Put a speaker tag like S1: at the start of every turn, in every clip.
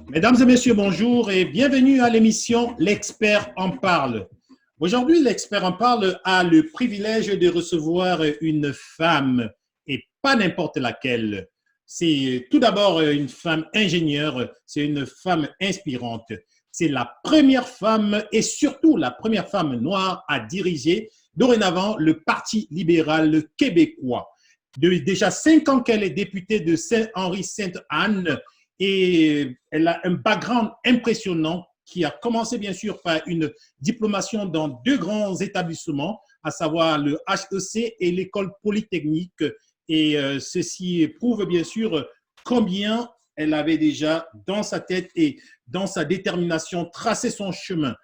S1: Mesdames et messieurs, bonjour et bienvenue à l'émission L'Expert en parle. Aujourd'hui, l'Expert en parle a le privilège de recevoir une femme et pas n'importe laquelle. C'est tout d'abord une femme ingénieure, c'est une femme inspirante. C'est la première femme et surtout la première femme noire à diriger dorénavant le Parti libéral québécois. Déjà 5 ans qu'elle est députée de Saint-Henri-Sainte-Anne, et elle a un background impressionnant qui a commencé bien sûr par une diplomation dans deux grands établissements, à savoir le HEC et l'école polytechnique. Et ceci prouve bien sûr combien elle avait déjà dans sa tête et dans sa détermination tracé son chemin.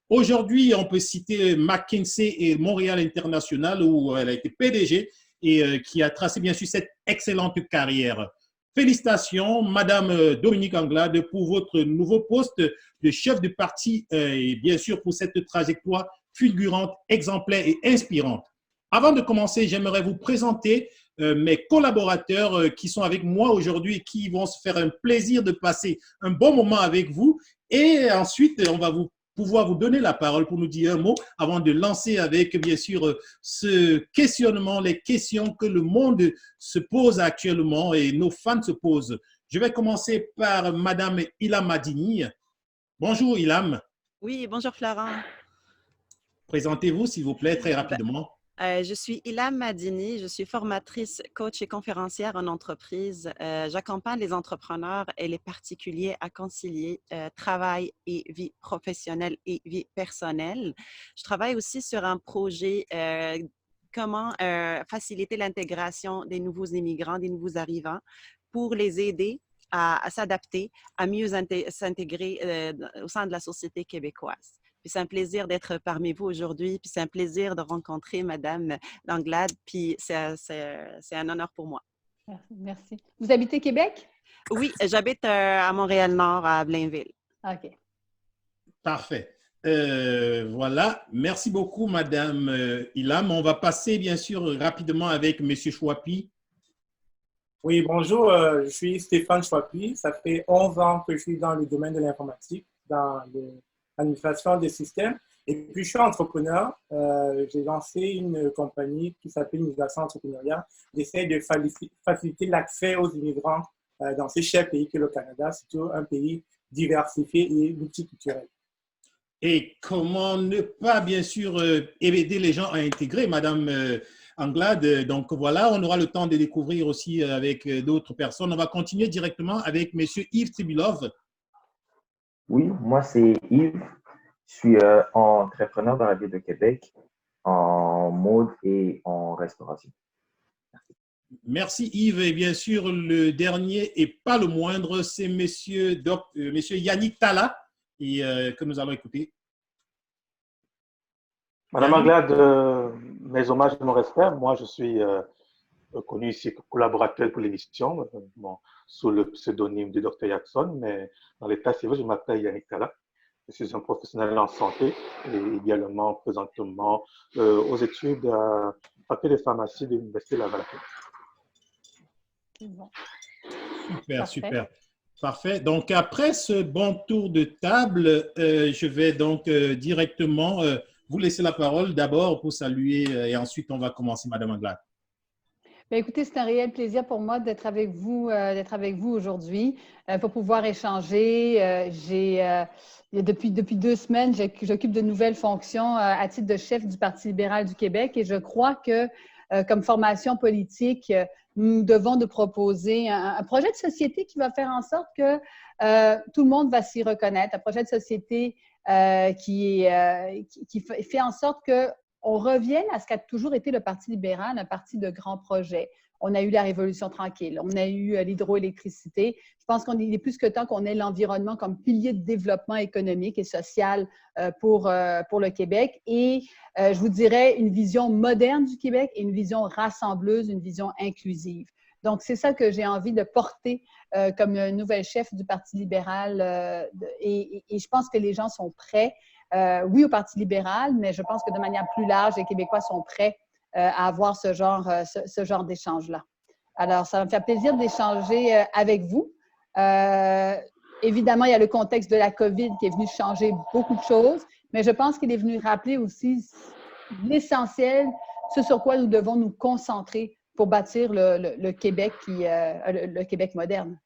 S1: Aujourd'hui, on peut citer McKinsey et Montréal International, où elle a été PDG et qui a tracé bien sûr cette excellente carrière. Félicitations, Madame Dominique Anglade, pour votre nouveau poste de chef de parti et bien sûr pour cette trajectoire fulgurante, exemplaire et inspirante. Avant de commencer, j'aimerais vous présenter mes collaborateurs qui sont avec moi aujourd'hui et qui vont se faire un plaisir de passer un bon moment avec vous. Et ensuite, on va pouvoir vous donner la parole pour nous dire un mot avant de lancer avec, bien sûr, ce questionnement, les questions que le monde se pose actuellement et nos fans se posent. Je vais commencer par Madame Ilham Madini. Bonjour Ilham.
S2: Oui, bonjour Florent.
S1: Présentez-vous, s'il vous plaît, très rapidement.
S2: Je suis Ilham Madini, je suis formatrice, coach et conférencière en entreprise. J'accompagne les entrepreneurs et les particuliers à concilier travail et vie professionnelle et vie personnelle. Je travaille aussi sur un projet comment faciliter l'intégration des nouveaux immigrants, des nouveaux arrivants pour les aider à s'adapter, à mieux s'intégrer au sein de la société québécoise. Puis c'est un plaisir d'être parmi vous aujourd'hui, puis c'est un plaisir de rencontrer Madame Langlade, puis c'est un honneur pour moi.
S3: Merci. Vous habitez Québec?
S2: Oui, j'habite à Montréal-Nord, à Blainville.
S3: OK.
S1: Parfait. Voilà. Merci beaucoup, Madame Ilham. On va passer, bien sûr, rapidement avec Monsieur Chouapi.
S4: Oui, bonjour, je suis Stéphane Chouapi. Ça fait 11 ans que je suis dans le domaine de l'informatique, dans l'administration des systèmes. Et puis, je suis entrepreneur. J'ai lancé une compagnie qui s'appelle Immigration Entrepreneuriat. J'essaie de faciliter l'accès aux immigrants dans ces chers pays que le Canada, surtout un pays diversifié et multiculturel.
S1: Et comment ne pas, bien sûr, aider les gens à intégrer, Madame Anglade. Donc voilà, on aura le temps de découvrir aussi avec d'autres personnes. On va continuer directement avec Monsieur Yves Tribilov.
S5: Oui, moi c'est Yves. Je suis entrepreneur dans la ville de Québec en mode et en restauration.
S1: Merci Yves. Et bien sûr, le dernier et pas le moindre, c'est Monsieur Yannick Tala et que nous allons écouter.
S6: Madame Anglade, mes hommages et mon respect. Moi, je suis connu ici comme collaborateur pour l'émission, sous le pseudonyme de Dr Jackson, mais dans l'état civil, je m'appelle Yannick Tala. Je suis un professionnel en santé et également présentement aux études à faculté de pharmacie de l'Université Laval.
S1: Bon. Super, parfait. Super. Parfait. Donc, après ce bon tour de table, je vais donc directement vous laisser la parole d'abord pour saluer et ensuite on va commencer, Madame Anglade.
S3: Bien, écoutez, c'est un réel plaisir pour moi d'être avec vous aujourd'hui pour pouvoir échanger. Depuis 2 semaines, j'occupe de nouvelles fonctions à titre de chef du Parti libéral du Québec et je crois que comme formation politique, nous devons nous proposer un projet de société qui va faire en sorte que tout le monde va s'y reconnaître, un projet de société qui fait en sorte qu'on revienne à ce qu'a toujours été le Parti libéral, un parti de grands projets. On a eu la Révolution tranquille, on a eu l'hydroélectricité. Je pense qu'il est plus que temps qu'on ait l'environnement comme pilier de développement économique et social pour le Québec. Et je vous dirais une vision moderne du Québec et une vision rassembleuse, une vision inclusive. Donc, c'est ça que j'ai envie de porter comme nouvelle chef du Parti libéral et je pense que les gens sont prêts, oui, au Parti libéral, mais je pense que de manière plus large, les Québécois sont prêts à avoir ce genre d'échange-là. Alors, ça va me faire plaisir d'échanger avec vous. Évidemment, il y a le contexte de la COVID qui est venu changer beaucoup de choses, mais je pense qu'il est venu rappeler aussi l'essentiel, ce sur quoi nous devons nous concentrer pour bâtir le Québec le Québec moderne.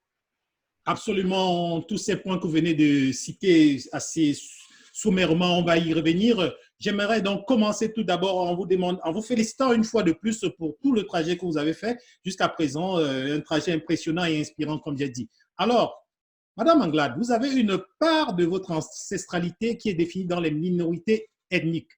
S1: Absolument, tous ces points que vous venez de citer assez sommairement, on va y revenir. J'aimerais donc commencer tout d'abord en vous félicitant une fois de plus pour tout le trajet que vous avez fait jusqu'à présent, un trajet impressionnant et inspirant, comme j'ai dit. Alors, Madame Anglade, vous avez une part de votre ancestralité qui est définie dans les minorités ethniques.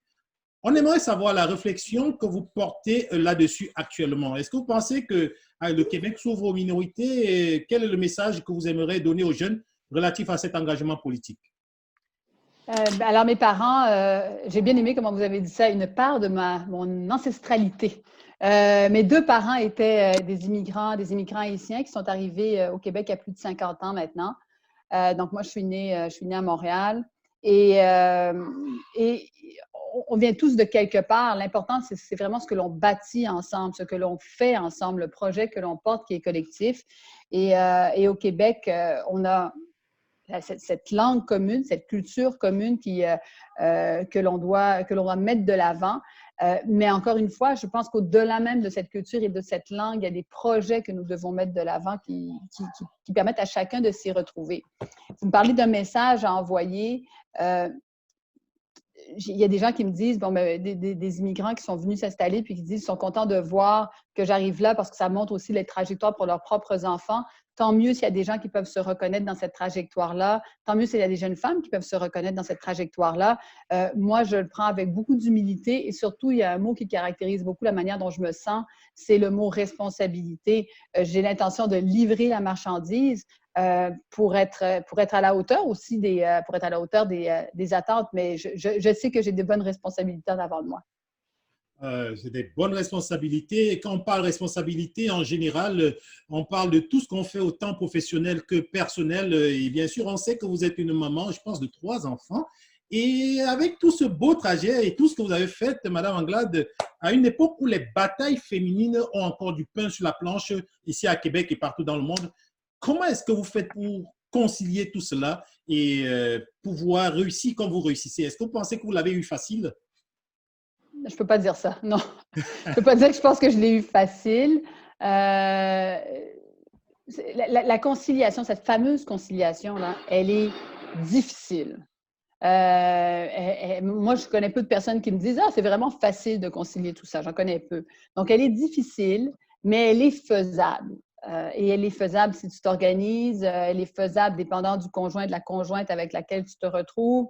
S1: On aimerait savoir la réflexion que vous portez là-dessus actuellement. Est-ce que vous pensez que le Québec s'ouvre aux minorités et quel est le message que vous aimeriez donner aux jeunes relatif à cet engagement politique?
S3: Alors, mes parents, j'ai bien aimé comment vous avez dit ça, une part de mon ancestralité. Mes deux parents étaient des immigrants haïtiens qui sont arrivés au Québec il y a plus de 50 ans maintenant. Donc, moi, je suis née à Montréal et on vient tous de quelque part. L'important, c'est vraiment ce que l'on bâtit ensemble, ce que l'on fait ensemble, le projet que l'on porte qui est collectif. Et au Québec, on a cette langue commune, cette culture commune que l'on doit mettre de l'avant. Mais encore une fois, je pense qu'au-delà même de cette culture et de cette langue, il y a des projets que nous devons mettre de l'avant qui permettent à chacun de s'y retrouver. Vous me parlez d'un message à envoyer. Il y a des gens qui me disent, des immigrants qui sont venus s'installer puis qui disent qu'ils sont contents de voir que j'arrive là parce que ça montre aussi les trajectoires pour leurs propres enfants. Tant mieux s'il y a des gens qui peuvent se reconnaître dans cette trajectoire-là. Tant mieux s'il y a des jeunes femmes qui peuvent se reconnaître dans cette trajectoire-là. Moi, je le prends avec beaucoup d'humilité et surtout, il y a un mot qui caractérise beaucoup la manière dont je me sens, c'est le mot responsabilité. J'ai l'intention de livrer la marchandise pour être à la hauteur aussi des attentes, mais je sais que j'ai des bonnes responsabilités en avant de moi.
S1: C'est des bonnes responsabilités. Et quand on parle responsabilité, en général, on parle de tout ce qu'on fait autant professionnel que personnel. Et bien sûr, on sait que vous êtes une maman, je pense, de 3 enfants. Et avec tout ce beau trajet et tout ce que vous avez fait, Madame Anglade, à une époque où les batailles féminines ont encore du pain sur la planche, ici à Québec et partout dans le monde, comment est-ce que vous faites pour concilier tout cela et pouvoir réussir comme vous réussissez? Est-ce que vous pensez que vous l'avez eu facile?
S3: Je ne peux pas dire ça, non. Je ne peux pas dire que je pense que je l'ai eu facile. La conciliation, cette fameuse conciliation-là, elle est difficile. Moi, je connais peu de personnes qui me disent « Ah, c'est vraiment facile de concilier tout ça. » J'en connais peu. Donc, elle est difficile, mais elle est faisable. Et elle est faisable si tu t'organises. Elle est faisable dépendant du conjoint, de la conjointe avec laquelle tu te retrouves.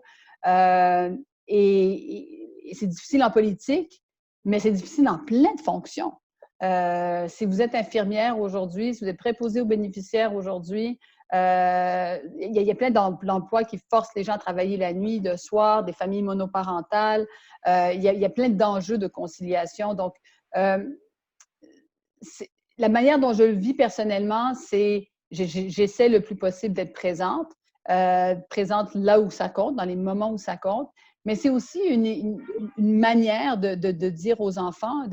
S3: Et c'est difficile en politique, mais c'est difficile dans plein de fonctions. Si vous êtes infirmière aujourd'hui, si vous êtes préposé aux bénéficiaires aujourd'hui, il y a plein d'emplois qui forcent les gens à travailler la nuit, le soir, des familles monoparentales. Il y a plein d'enjeux de conciliation. Donc, la manière dont je le vis personnellement, c'est j'essaie le plus possible d'être présente là où ça compte, dans les moments où ça compte. Mais c'est aussi une manière de dire aux enfants,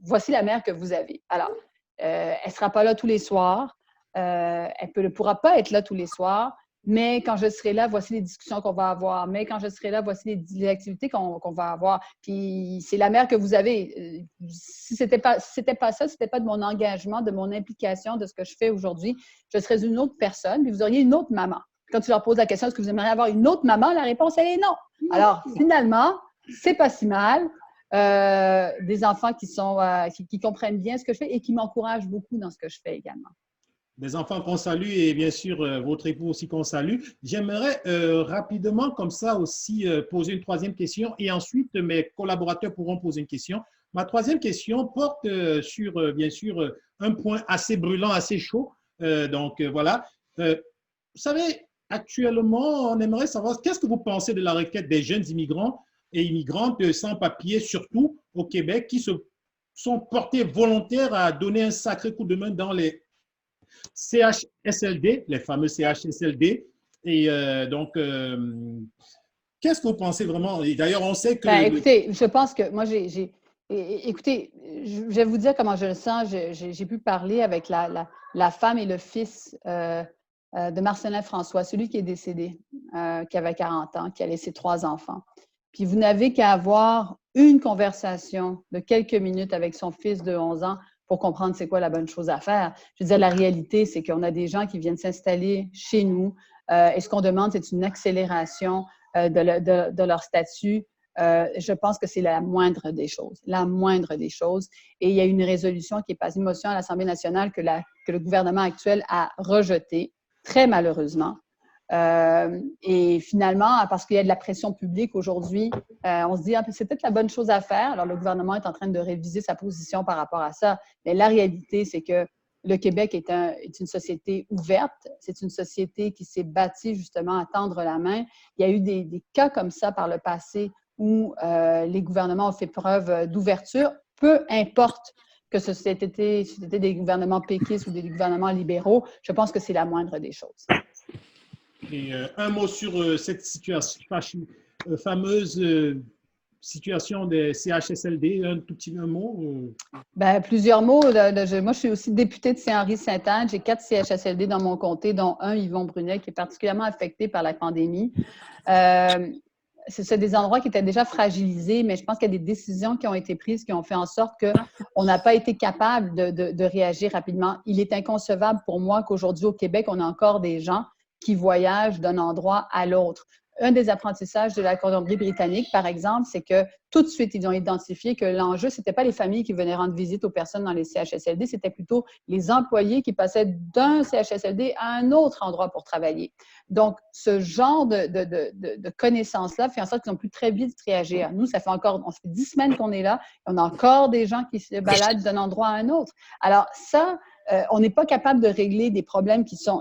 S3: voici la mère que vous avez. Alors, elle ne sera pas là tous les soirs, elle ne pourra pas être là tous les soirs, mais quand je serai là, voici les discussions qu'on va avoir. Mais quand je serai là, voici les activités qu'on va avoir. Puis c'est la mère que vous avez. Si ce n'était pas ça, si ce n'était pas de mon engagement, de mon implication, de ce que je fais aujourd'hui, je serais une autre personne, puis vous auriez une autre maman. Quand tu leur poses la question, est-ce que vous aimeriez avoir une autre maman? La réponse, elle est non. Alors, finalement, c'est pas si mal. Des enfants qui comprennent bien ce que je fais et qui m'encouragent beaucoup dans ce que je fais également.
S1: Des enfants qu'on salue et bien sûr votre époux aussi qu'on salue. J'aimerais rapidement comme ça aussi poser une troisième question et ensuite mes collaborateurs pourront poser une question. Ma troisième question porte sur bien sûr un point assez brûlant, assez chaud. Voilà. Vous savez, actuellement, on aimerait savoir qu'est-ce que vous pensez de la requête des jeunes immigrants et immigrantes sans papier, surtout au Québec, qui se sont portés volontaires à donner un sacré coup de main dans les CHSLD, les fameux CHSLD. Et qu'est-ce que vous pensez vraiment? Et d'ailleurs, on sait que…
S3: écoutez, je pense que moi, écoutez, je vais vous dire comment je le sens. J'ai pu parler avec la femme et le fils de Marcelin François, celui qui est décédé, qui avait 40 ans, qui a laissé 3 enfants. Puis vous n'avez qu'à avoir une conversation de quelques minutes avec son fils de 11 ans pour comprendre c'est quoi la bonne chose à faire. Je veux dire, la réalité, c'est qu'on a des gens qui viennent s'installer chez nous et ce qu'on demande, c'est une accélération de leur statut. Je pense que c'est la moindre des choses, la moindre des choses. Et il y a une résolution qui est passée, une motion à l'Assemblée nationale que le gouvernement actuel a rejetée, très malheureusement. Et finalement, parce qu'il y a de la pression publique aujourd'hui, on se dit c'est peut-être la bonne chose à faire. Alors, le gouvernement est en train de réviser sa position par rapport à ça. Mais la réalité, c'est que le Québec est une société ouverte. C'est une société qui s'est bâtie justement à tendre la main. Il y a eu des cas comme ça par le passé où les gouvernements ont fait preuve d'ouverture, peu importe que c'était des gouvernements péquistes ou des gouvernements libéraux. Je pense que c'est la moindre des choses.
S1: Et un mot sur cette fameuse situation des CHSLD, un tout petit mot?
S3: Bien, plusieurs mots. Moi, je suis aussi députée de Saint-Henri-Sainte-Anne. J'ai 4 CHSLD dans mon comté, dont un, Yvon Brunet, qui est particulièrement affecté par la pandémie. C'est des endroits qui étaient déjà fragilisés, mais je pense qu'il y a des décisions qui ont été prises qui ont fait en sorte qu'on n'a pas été capable de réagir rapidement. Il est inconcevable pour moi qu'aujourd'hui, au Québec, on a encore des gens qui voyagent d'un endroit à l'autre. Un des apprentissages de la Colombie-Britannique, par exemple, c'est que tout de suite, ils ont identifié que l'enjeu, ce n'était pas les familles qui venaient rendre visite aux personnes dans les CHSLD, c'était plutôt les employés qui passaient d'un CHSLD à un autre endroit pour travailler. Donc, ce genre de connaissances-là fait en sorte qu'ils ont pu très vite réagir. Nous, ça fait 10 semaines qu'on est là, et on a encore des gens qui se baladent d'un endroit à un autre. Alors ça, on n'est pas capable de régler des problèmes qui sont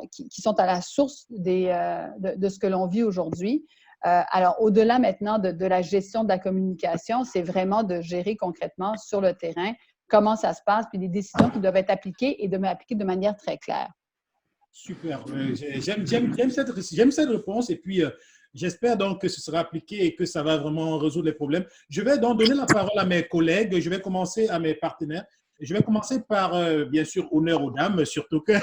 S3: à la source de ce que l'on vit aujourd'hui. Alors, au-delà maintenant de la gestion de la communication, c'est vraiment de gérer concrètement sur le terrain comment ça se passe, puis des décisions qui doivent être appliquées et appliquées de manière très claire.
S1: Super. J'aime cette réponse et puis j'espère donc que ce sera appliqué et que ça va vraiment résoudre les problèmes. Je vais donc donner la parole à mes collègues. Je vais commencer à mes partenaires. Je vais commencer par, bien sûr, honneur aux dames, surtout que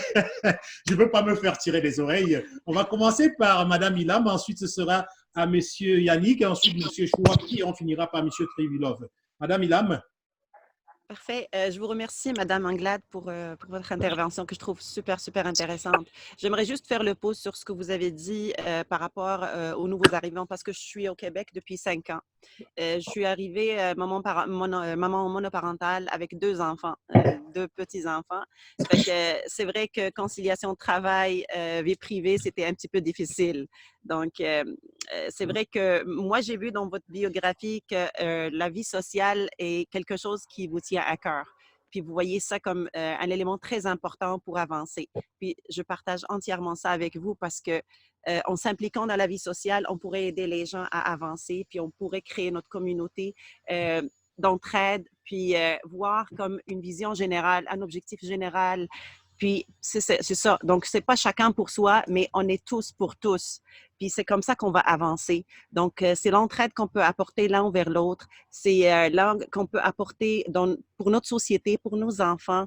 S1: je ne veux pas me faire tirer les oreilles. On va commencer par Madame Ilham, ensuite ce sera à Monsieur Yannick, et ensuite Monsieur Chouaki, et on finira par Monsieur Trivilov. Madame Ilham.
S2: Parfait. Je vous remercie, Madame Anglade, pour votre intervention que je trouve super, super intéressante. J'aimerais juste faire le pause sur ce que vous avez dit par rapport aux nouveaux arrivants parce que je suis au Québec depuis 5 ans. Je suis arrivée maman monoparentale avec 2 enfants, 2 petits-enfants. C'est vrai que conciliation travail, vie privée, c'était un petit peu difficile. Donc, c'est vrai que moi, j'ai vu dans votre biographie que la vie sociale est quelque chose qui vous tient à cœur. Puis vous voyez ça comme un élément très important pour avancer. Puis je partage entièrement ça avec vous parce que en s'impliquant dans la vie sociale, on pourrait aider les gens à avancer, puis on pourrait créer notre communauté d'entraide, puis voir comme une vision générale, un objectif général. Puis c'est ça. Donc, c'est pas chacun pour soi, mais on est tous pour tous. Puis c'est comme ça qu'on va avancer. Donc, c'est l'entraide qu'on peut apporter l'un vers l'autre. C'est l'angle qu'on peut apporter pour notre société, pour nos enfants.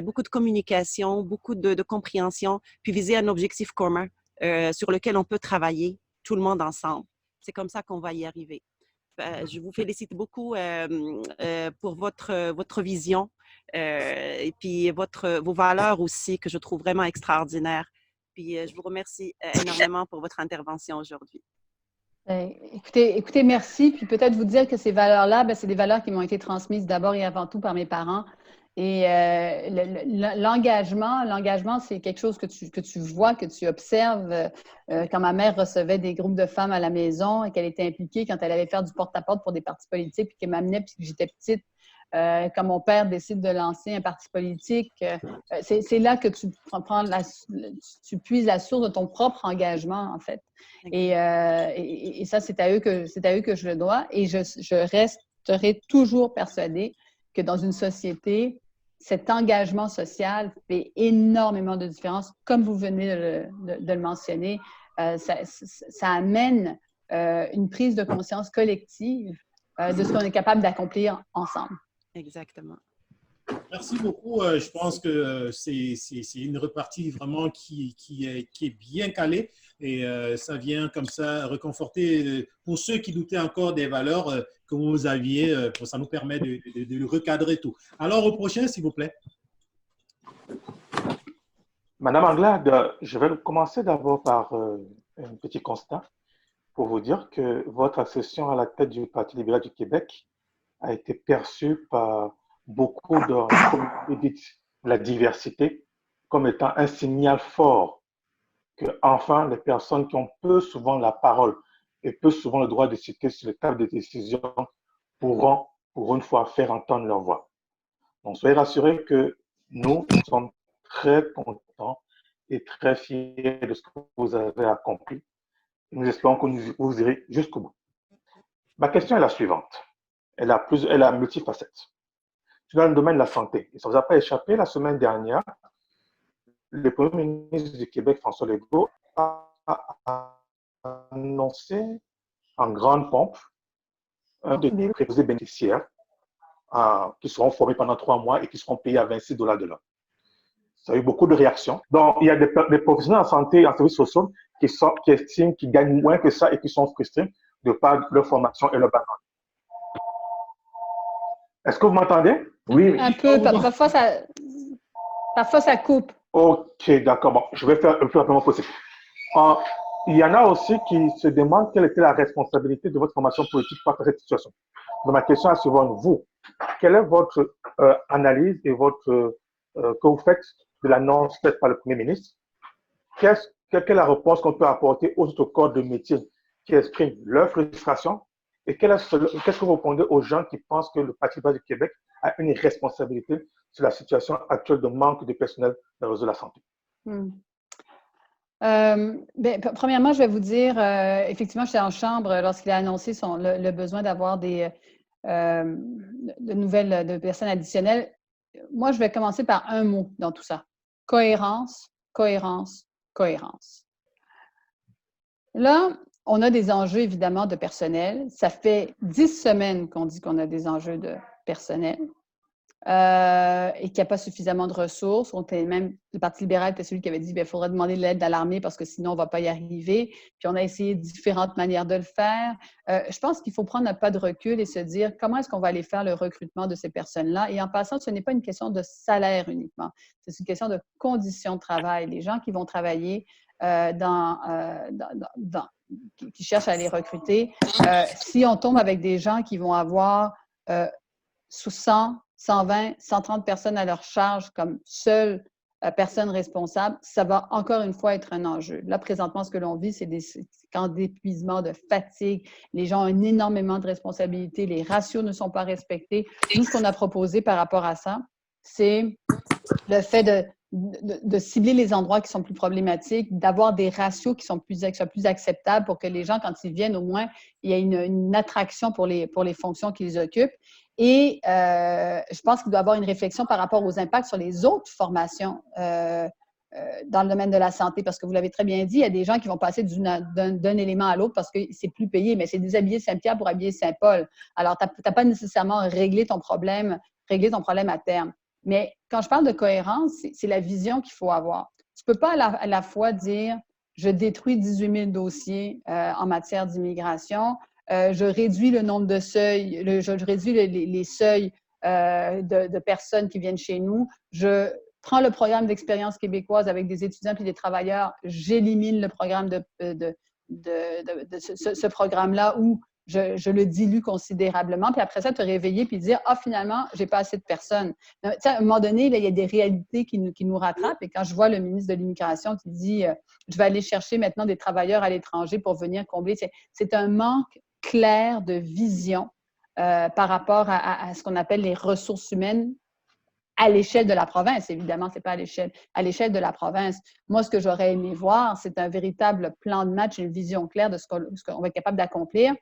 S2: Beaucoup de communication, beaucoup de compréhension, puis viser un objectif commun sur lequel on peut travailler tout le monde ensemble. C'est comme ça qu'on va y arriver. Je vous félicite beaucoup pour votre vision et puis vos valeurs aussi que je trouve vraiment extraordinaires. Puis je vous remercie énormément pour votre intervention aujourd'hui.
S3: Écoutez, merci. Puis peut-être vous dire que ces valeurs-là, c'est des valeurs qui m'ont été transmises d'abord et avant tout par mes parents. Et l'engagement, c'est quelque chose que tu vois, que tu observes. Quand ma mère recevait des groupes de femmes à la maison et qu'elle était impliquée quand elle allait faire du porte-à-porte pour des partis politiques, puis qu'elle m'amenait puis que j'étais petite, quand mon père décide de lancer un parti politique, c'est là que tu puises la source de ton propre engagement, en fait. Et ça, c'est à eux que je le dois. Et je resterai toujours persuadée que dans une société, cet engagement social fait énormément de différence. Comme vous venez de le mentionner, ça amène une prise de conscience collective de ce qu'on est capable d'accomplir ensemble.
S2: Exactement.
S1: Merci beaucoup. Je pense que c'est une repartie vraiment qui est bien calée et ça vient comme ça reconforter pour ceux qui doutaient encore des valeurs que vous aviez. Ça nous permet de recadrer tout. Alors, au prochain, s'il vous plaît.
S6: Madame Anglade, je vais commencer d'abord par un petit constat pour vous dire que votre accession à la tête du Parti libéral du Québec a été perçue par beaucoup de la communauté dite la diversité comme étant un signal fort que enfin les personnes qui ont peu souvent la parole et peu souvent le droit de citer sur les tables de décision pourront pour une fois faire entendre leur voix. Donc soyez rassurés que nous sommes très contents et très fiers de ce que vous avez accompli. Nous espérons que vous irez jusqu'au bout. Ma question est la suivante. Elle a multifacettes. Dans le domaine de la santé, ça ne vous a pas échappé, la semaine dernière, le Premier ministre du Québec, François Legault, a annoncé en grande pompe des préposés bénéficiaires qui seront formés pendant 3 mois et qui seront payés à 26 $ de l'heure. Ça a eu beaucoup de réactions. Donc, il y a des professionnels en santé, en services sociaux, qui estiment qu'ils gagnent moins que ça et qui sont frustrés de par leur formation et leur background. Est-ce que vous m'entendez?
S5: Oui,
S3: Un peu, parfois ça coupe.
S6: Ok, d'accord. Bon, je vais faire le plus rapidement possible. Il y en a aussi qui se demandent quelle était la responsabilité de votre formation politique face à cette situation. Donc, ma question est suivante. Vous, quelle est votre analyse et que vous faites de l'annonce faite par le Premier ministre? Quelle est la réponse qu'on peut apporter aux autres corps de métier qui expriment leur frustration? Et qu'est-ce que vous répondez aux gens qui pensent que le Parti libéral du Québec a une responsabilité sur la situation actuelle de manque de personnel dans le réseau de la santé?
S3: Premièrement, je vais vous dire, effectivement, j'étais en chambre lorsqu'il a annoncé le besoin d'avoir de personnes additionnelles. Moi, je vais commencer par un mot dans tout ça. Cohérence, cohérence, cohérence. Là, on a des enjeux, évidemment, de personnel. Ça fait 10 semaines qu'on dit qu'on a des enjeux de personnel et qu'il n'y a pas suffisamment de ressources. Même le Parti libéral était celui qui avait dit qu'il faudrait demander de l'aide à l'armée parce que sinon, on ne va pas y arriver. Puis, on a essayé différentes manières de le faire. Je pense qu'il faut prendre un pas de recul et se dire comment est-ce qu'on va aller faire le recrutement de ces personnes-là. Et en passant, ce n'est pas une question de salaire uniquement. C'est une question de conditions de travail. Les gens qui vont travailler qui cherchent à les recruter, si on tombe avec des gens qui vont avoir sous 100, 120, 130 personnes à leur charge comme seule personne responsable, ça va encore une fois être un enjeu. Là, présentement, ce que l'on vit, c'est des camps d'épuisement, de fatigue. Les gens ont énormément de responsabilités. Les ratios ne sont pas respectés. Nous, ce qu'on a proposé par rapport à ça, c'est le fait de cibler les endroits qui sont plus problématiques, d'avoir des ratios qui soient plus acceptables pour que les gens, quand ils viennent, au moins, il y ait une attraction pour les fonctions qu'ils occupent. Et je pense qu'il doit y avoir une réflexion par rapport aux impacts sur les autres formations dans le domaine de la santé, parce que vous l'avez très bien dit, il y a des gens qui vont passer d'un élément à l'autre parce que c'est plus payé, mais c'est déshabiller Saint-Pierre pour habiller Saint-Paul. Alors, tu n'as pas nécessairement réglé ton problème à terme. Mais quand je parle de cohérence, c'est la vision qu'il faut avoir. Tu ne peux pas à la fois dire « je détruis 18 000 dossiers en matière d'immigration », je réduis le nombre de seuils, je réduis les seuils de personnes qui viennent chez nous, je prends le programme d'expérience québécoise avec des étudiants et des travailleurs, j'élimine le programme ce programme-là où je le dilue considérablement, puis après ça, te réveiller puis dire « Ah, finalement, j'ai pas assez de personnes. » À un moment donné, là, il y a des réalités qui nous rattrapent. Et quand je vois le ministre de l'Immigration qui dit « Je vais aller chercher maintenant des travailleurs à l'étranger pour venir combler », c'est un manque clair de vision par rapport à ce qu'on appelle les ressources humaines à l'échelle de la province. Évidemment, ce n'est pas à l'échelle de la province. Moi, ce que j'aurais aimé voir, c'est un véritable plan de match, une vision claire de ce qu'on va être capable d'accomplir.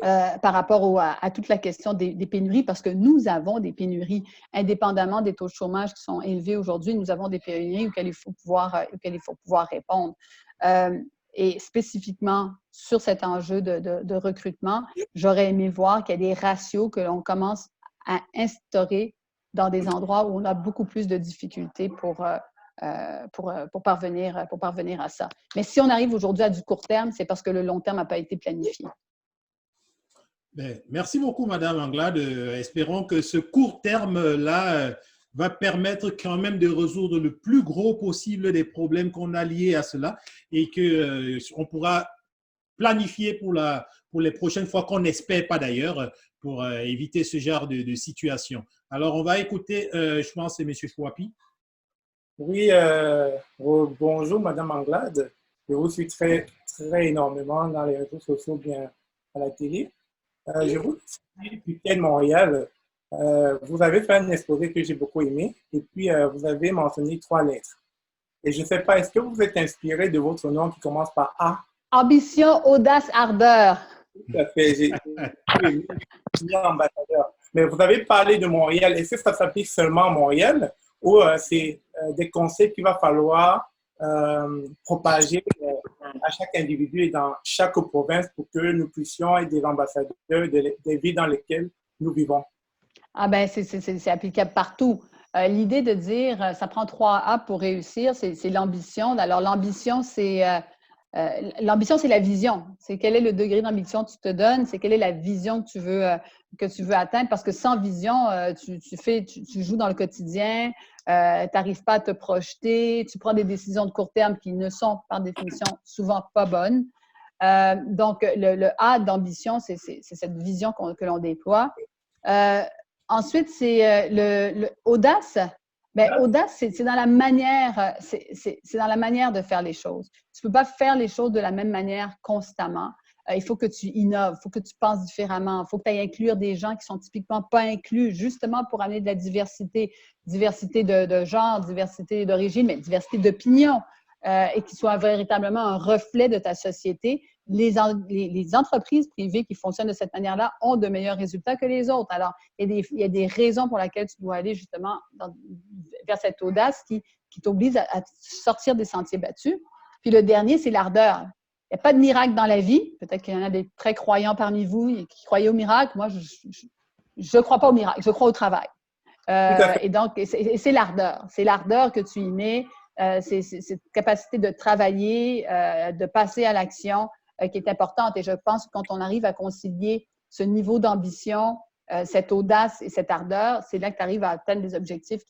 S3: Par rapport à toute la question des pénuries, parce que nous avons des pénuries, indépendamment des taux de chômage qui sont élevés aujourd'hui, nous avons des pénuries auxquelles il faut pouvoir répondre. Et spécifiquement sur cet enjeu de recrutement, j'aurais aimé voir qu'il y a des ratios que l'on commence à instaurer dans des endroits où on a beaucoup plus de difficultés pour parvenir à ça. Mais si on arrive aujourd'hui à du court terme, c'est parce que le long terme n'a pas été planifié.
S1: Ben, merci beaucoup, Madame Anglade. Espérons que ce court terme-là va permettre quand même de résoudre le plus gros possible des problèmes qu'on a liés à cela et qu'on pourra planifier pour les prochaines fois qu'on n'espère pas d'ailleurs pour éviter ce genre de situation. Alors, on va écouter, je pense, c'est M. Chouapi.
S4: Oui, bonjour Madame Anglade. Je vous suis très énormément dans les réseaux sociaux, bien à la télé. Je vous suis du de Montréal. Vous avez fait un exposé que j'ai beaucoup aimé et puis vous avez mentionné 3 lettres. Et je ne sais pas, est-ce que vous êtes inspiré de votre nom qui commence par A?
S3: Ambition, audace, ardeur.
S4: Tout à fait, j'ai ambassadeur. Mais vous avez parlé de Montréal. Est-ce que ça s'applique seulement à Montréal ou c'est des concepts qu'il va falloir propager à chaque individu et dans chaque province pour que nous puissions être des ambassadeurs des villes dans lesquelles nous vivons?
S3: Ah ben, c'est applicable partout. L'idée de dire ça prend 3 A pour réussir, c'est l'ambition. Alors, l'ambition, c'est la vision. C'est quel est le degré d'ambition que tu te donnes, c'est quelle est la vision que tu veux atteindre. Parce que sans vision, tu joues dans le quotidien, tu n'arrives pas à te projeter, tu prends des décisions de court terme qui ne sont, par définition, souvent pas bonnes. Donc, le A d'ambition, c'est cette vision que l'on déploie. Ensuite, c'est le audace. Bien, audace, c'est dans la manière, c'est dans la manière de faire les choses. Tu ne peux pas faire les choses de la même manière constamment. Il faut que tu innoves, il faut que tu penses différemment, il faut que tu ailles inclure des gens qui sont typiquement pas inclus, justement pour amener de la diversité, diversité de genre, diversité d'origine, mais diversité d'opinion, et qui soit véritablement un reflet de ta société. Les entreprises privées qui fonctionnent de cette manière-là ont de meilleurs résultats que les autres. Alors, il y a des raisons pour lesquelles tu dois aller justement vers cette audace qui t'oblige à sortir des sentiers battus. Puis le dernier, c'est l'ardeur. Il n'y a pas de miracle dans la vie. Peut-être qu'il y en a des très croyants parmi vous qui croyaient au miracle. Moi, je ne crois pas au miracle, je crois au travail. Et donc, c'est l'ardeur. C'est l'ardeur que tu y mets. C'est cette capacité de travailler, de passer à l'action qui est importante. Et je pense que quand on arrive à concilier ce niveau d'ambition, cette audace et cette ardeur, c'est là que tu arrives à atteindre des objectifs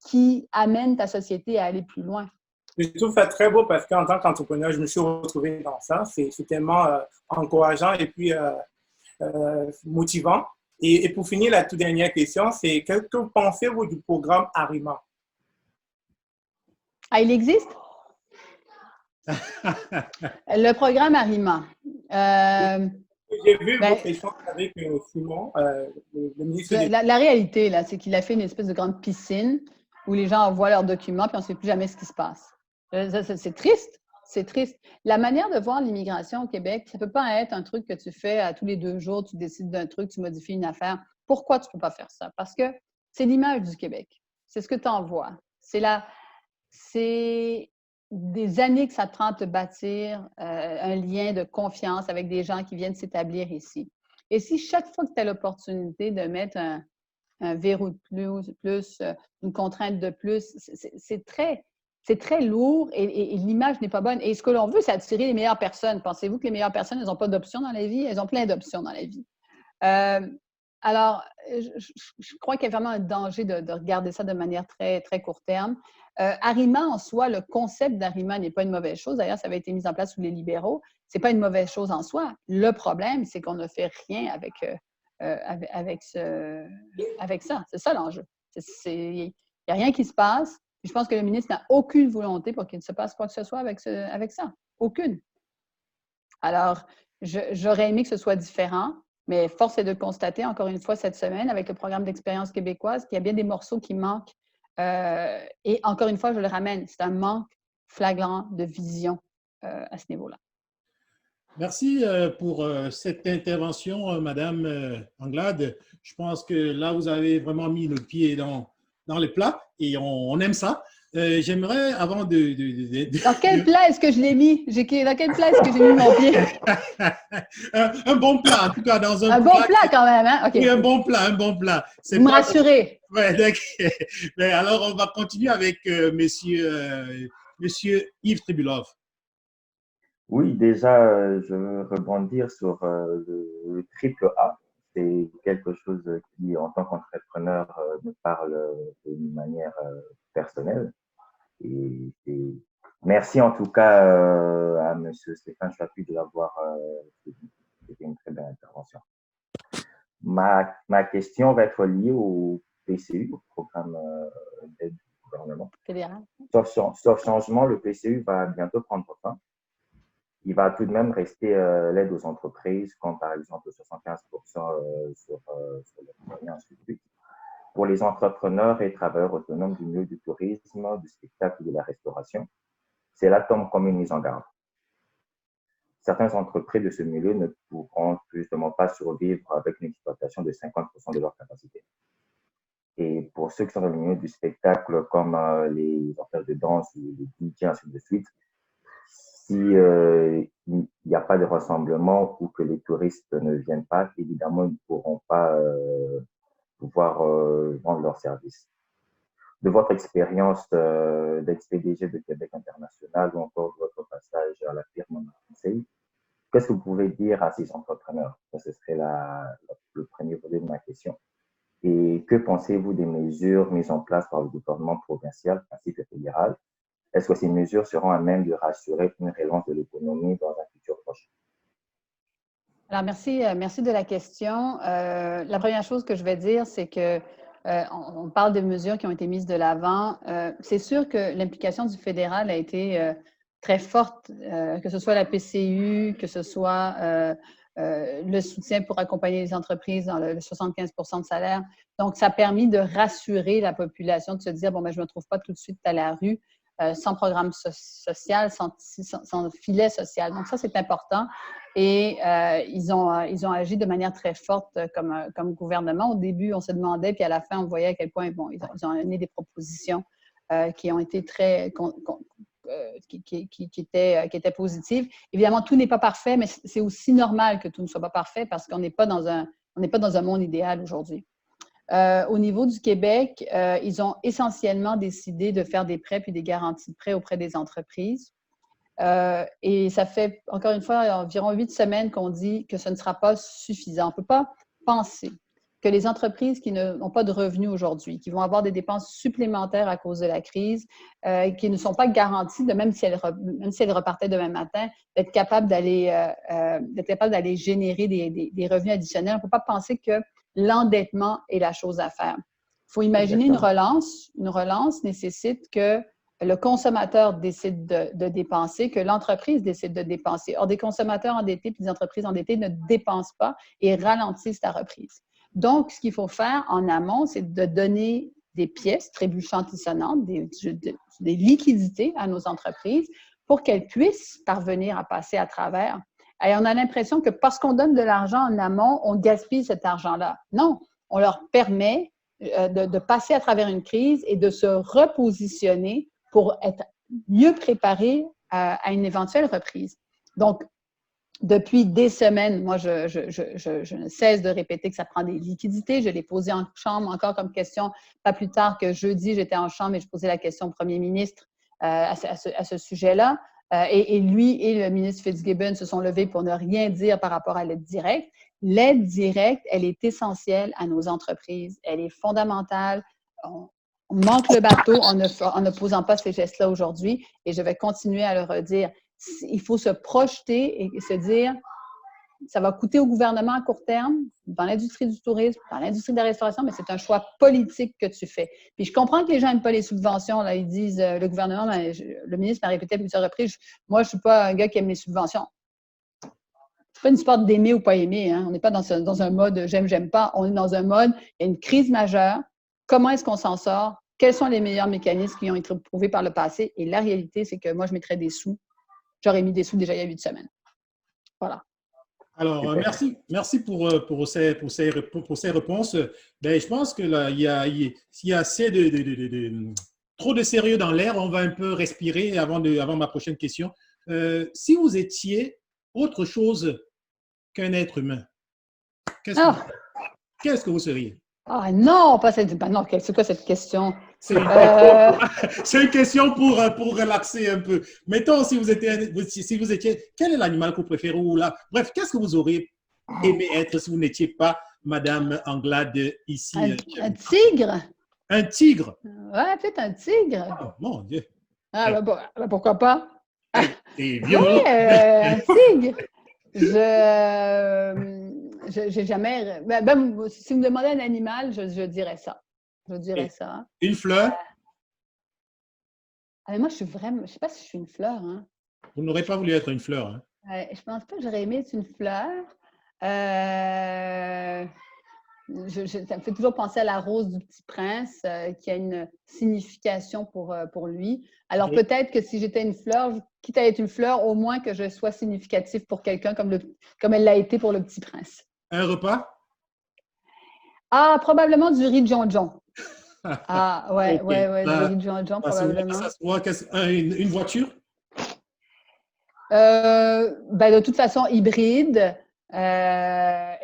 S3: qui amènent ta société à aller plus loin.
S4: Je trouve ça très beau parce qu'en tant qu'entrepreneur, je me suis retrouvé dans ça. C'est tellement encourageant et puis motivant. Et pour finir, la toute dernière question, c'est qu'est-ce que pensez-vous du programme Arima?
S3: Ah, il existe? Le programme Arima.
S4: J'ai vu votre échange avec Simon, le ministre.
S3: La réalité, là, c'est qu'il a fait une espèce de grande piscine où les gens envoient leurs documents puis on ne sait plus jamais ce qui se passe. C'est triste. C'est triste. La manière de voir l'immigration au Québec, ça ne peut pas être un truc que tu fais à tous les 2 jours, tu décides d'un truc, tu modifies une affaire. Pourquoi tu ne peux pas faire ça? Parce que c'est l'image du Québec. C'est ce que tu envoies. C'est des années que ça te prend de te bâtir un lien de confiance avec des gens qui viennent s'établir ici. Et si chaque fois que tu as l'opportunité de mettre un verrou de plus, une contrainte de plus, c'est très lourd et l'image n'est pas bonne. Et ce que l'on veut, c'est attirer les meilleures personnes. Pensez-vous que les meilleures personnes, elles n'ont pas d'options dans la vie? Elles ont plein d'options dans la vie. Alors, je crois qu'il y a vraiment un danger de regarder ça de manière très, très court terme. Arima, en soi, le concept d'Arima n'est pas une mauvaise chose. D'ailleurs, ça avait été mis en place sous les libéraux. Ce n'est pas une mauvaise chose en soi. Le problème, c'est qu'on ne fait rien avec ça. C'est ça l'enjeu. Il n'y a rien qui se passe. Je pense que le ministre n'a aucune volonté pour qu'il ne se passe quoi que ce soit avec ça. Aucune. Alors, j'aurais aimé que ce soit différent, mais force est de constater, encore une fois, cette semaine, avec le programme d'expérience québécoise, qu'il y a bien des morceaux qui manquent. Et encore une fois, je le ramène, c'est un manque flagrant de vision à ce niveau-là.
S1: Merci pour cette intervention, Madame Anglade. Je pense que là, vous avez vraiment mis le pied dans le plat et on aime ça. j'aimerais, avant
S3: Dans quel plat est-ce que je l'ai mis? Dans quel plat est-ce que j'ai mis mon pied?
S1: un bon plat, en tout cas, dans
S3: Un bon plat quand même, hein? OK.
S1: Oui, un bon plat, un bon plat.
S3: Vous me rassurez.
S1: Ouais, d'accord. Mais alors, on va continuer avec monsieur Yves Tribulov.
S5: Oui, déjà, je veux rebondir sur le triple A. C'est quelque chose qui, en tant qu'entrepreneur, me parle d'une manière personnelle. Et merci en tout cas à M. Stéphane Chapuis de l'avoir fait. C'était une très belle intervention. Ma question va être liée au PCU, au programme d'aide du gouvernement.
S3: Fédéral.
S5: Sauf changement, le PCU va bientôt prendre fin. Il va tout de même rester l'aide aux entreprises, comme par exemple 75% sur les moyens, ainsi de suite. Pour les entrepreneurs et travailleurs autonomes du milieu du tourisme, du spectacle et de la restauration, cela tombe comme une mise en garde. Certaines entreprises de ce milieu ne pourront justement pas survivre avec une exploitation de 50% de leur capacité. Et pour ceux qui sont dans le milieu du spectacle, comme les orchestres de danse ou les DJ, ainsi de suite, si il n'y a pas de rassemblement ou que les touristes ne viennent pas, évidemment, ils ne pourront pas pouvoir vendre leurs services. De votre expérience d'ex-PDG de Québec International ou encore de votre passage à la firme Conseil, qu'est-ce que vous pouvez dire à ces entrepreneurs? Ce serait le premier volet de ma question. Et que pensez-vous des mesures mises en place par le gouvernement provincial ainsi que fédéral? Est-ce que ces mesures seront à même de rassurer une relance de l'économie dans un futur proche?
S3: Alors, merci de la question. La première chose que je vais dire, c'est que on parle de mesures qui ont été mises de l'avant. C'est sûr que l'implication du fédéral a été très forte, que ce soit la PCU, que ce soit le soutien pour accompagner les entreprises dans le 75% de salaire. Donc, ça a permis de rassurer la population, de se dire, bon, ben, je ne me trouve pas tout de suite à la rue, sans programme social, sans filet social. Donc, ça, c'est important. Et ils ont agi de manière très forte comme gouvernement. Au début, on se demandait, puis à la fin, on voyait à quel point bon, ils ont amené des propositions qui ont été très qui étaient positives. Évidemment, tout n'est pas parfait, mais c'est aussi normal que tout ne soit pas parfait parce qu'on n'est pas dans un monde idéal aujourd'hui. Au niveau du Québec, ils ont essentiellement décidé de faire des prêts puis des garanties de prêts auprès des entreprises. Et ça fait, encore une fois, environ 8 semaines qu'on dit que ce ne sera pas suffisant. On ne peut pas penser que les entreprises qui n'ont pas de revenus aujourd'hui, qui vont avoir des dépenses supplémentaires à cause de la crise, qui ne sont pas garanties, même si elles repartaient demain matin, d'être capables d'aller générer des revenus additionnels. On ne peut pas penser que l'endettement est la chose à faire. Il faut imaginer une relance. Une relance nécessite que le consommateur décide de dépenser, que l'entreprise décide de dépenser. Or, des consommateurs endettés et des entreprises endettées ne dépensent pas et ralentissent la reprise. Donc, ce qu'il faut faire en amont, c'est de donner des pièces trébuchantes et sonnantes, des liquidités à nos entreprises pour qu'elles puissent parvenir à passer à travers. Et on a l'impression que parce qu'on donne de l'argent en amont, on gaspille cet argent-là. Non, on leur permet de passer à travers une crise et de se repositionner pour être mieux préparés à une éventuelle reprise. Donc, depuis des semaines, moi, je ne cesse de répéter que ça prend des liquidités. Je l'ai posé en chambre encore comme question. Pas plus tard que jeudi, j'étais en chambre et je posais la question au premier ministre à ce sujet-là. Et lui et le ministre Fitzgibbon se sont levés pour ne rien dire par rapport à l'aide directe. L'aide directe, elle est essentielle à nos entreprises. Elle est fondamentale. On manque le bateau en ne posant pas ces gestes-là aujourd'hui. Et je vais continuer à le redire. Il faut se projeter et se dire, ça va coûter au gouvernement à court terme, dans l'industrie du tourisme, dans l'industrie de la restauration, mais c'est un choix politique que tu fais. Puis je comprends que les gens n'aiment pas les subventions. Là, ils disent, le gouvernement, le ministre m'a répété à plusieurs reprises, moi, je ne suis pas un gars qui aime les subventions. C'est pas une histoire d'aimer ou pas aimer. Hein. On n'est pas dans un mode j'aime, j'aime pas. On est dans un mode, il y a une crise majeure. Comment est-ce qu'on s'en sort? Quels sont les meilleurs mécanismes qui ont été prouvés par le passé? Et la réalité, c'est que moi, je mettrais des sous. J'aurais mis des sous déjà il y a 8 semaines. Voilà.
S1: Alors, merci pour ces réponses. Ben, je pense que là, il y a assez trop de sérieux dans l'air, on va un peu respirer avant ma prochaine question. Si vous étiez autre chose qu'un être humain, qu'est-ce que vous seriez?
S3: Ah non, pas cette. Ben non, c'est quoi cette question?
S1: C'est une question pour relaxer un peu. Mettons, si vous étiez, quel est l'animal que vous préférez ou là? Bref, qu'est-ce que vous auriez aimé être si vous n'étiez pas Madame Anglade ici?
S3: Un tigre?
S1: Un tigre?
S3: Ouais, peut-être un tigre.
S1: Oh, mon Dieu.
S3: Ah, pourquoi pas?
S1: C'est violent.
S3: Un tigre. J'ai jamais. Si vous me demandez un animal, je dirais ça. Je dirais ça.
S1: Une fleur?
S3: Mais moi, je suis vraiment. Je sais pas si je suis une fleur. Hein.
S1: Vous n'aurez pas voulu être une fleur. Hein?
S3: Je pense pas que j'aurais aimé être une fleur. Ça me fait toujours penser à la rose du Petit Prince, qui a une signification pour lui. Alors peut-être que si j'étais une fleur, quitte à être une fleur, au moins que je sois significatif pour quelqu'un comme elle l'a été pour le Petit Prince.
S1: Un repas?
S3: Ah, probablement du riz de John. Ah, ouais, du riz de John, probablement.
S1: Une voiture?
S3: De toute façon, hybride.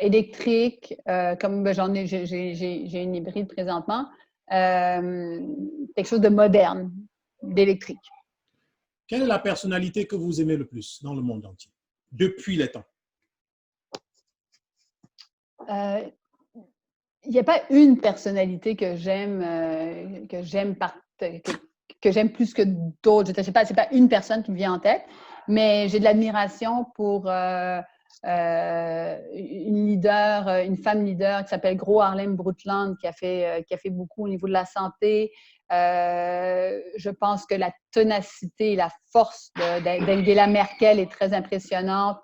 S3: Électrique, comme j'ai une hybride présentement, quelque chose de moderne, d'électrique.
S1: Quelle est la personnalité que vous aimez le plus dans le monde entier, depuis les temps?
S3: Il n'y a pas une personnalité que j'aime plus que d'autres. C'est pas une personne qui me vient en tête, mais j'ai de l'admiration pour une femme leader qui s'appelle Gro Harlem Brundtland, qui a fait beaucoup au niveau de la santé. Je pense que la ténacité et la force d'Angela Merkel est très impressionnante.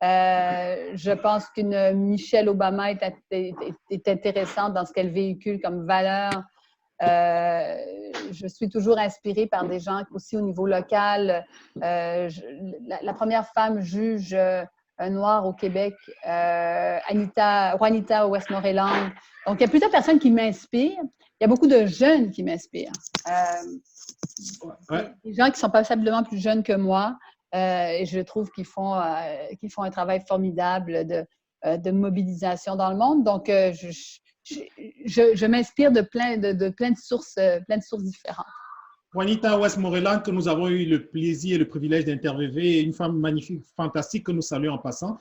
S3: Je pense qu'une Michelle Obama est intéressante dans ce qu'elle véhicule comme valeur. Je suis toujours inspirée par des gens aussi au niveau local. La première femme juge noire au Québec, Juanita Westmoreland. Donc, il y a plusieurs personnes qui m'inspirent. Il y a beaucoup de jeunes qui m'inspirent. Des gens qui sont passablement plus jeunes que moi. Et je trouve qu'ils font un travail formidable de mobilisation dans le monde. Donc, je m'inspire de plein de sources différentes.
S1: Juanita Westmoreland, que nous avons eu le plaisir et le privilège d'interviewer, une femme magnifique, fantastique que nous saluons en passant.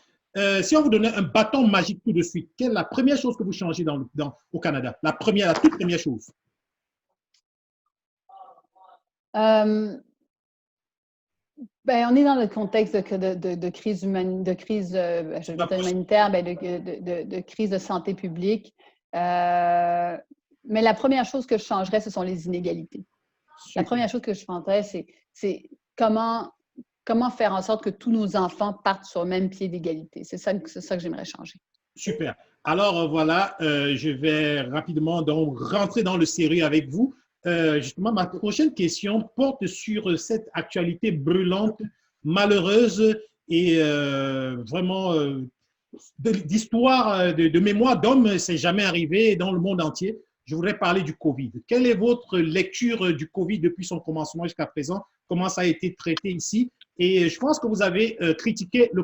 S1: Si on vous donnait un bâton magique tout de suite, quelle est la première chose que vous changez au Canada? La toute première chose.
S3: On est dans le contexte de crise humanitaire, de crise de santé publique. Mais la première chose que je changerais, ce sont les inégalités. Super. La première chose que je changerais, c'est comment faire en sorte que tous nos enfants partent sur le même pied d'égalité. C'est ça que j'aimerais changer.
S1: Super. Alors voilà, je vais rapidement donc rentrer dans le sérieux avec vous. Justement, ma prochaine question porte sur cette actualité brûlante, malheureuse et vraiment d'histoire, de mémoire d'homme, c'est jamais arrivé dans le monde entier. Je voudrais parler du COVID. Quelle est votre lecture du COVID depuis son commencement jusqu'à présent? Comment ça a été traité ici? Et je pense que vous avez critiqué le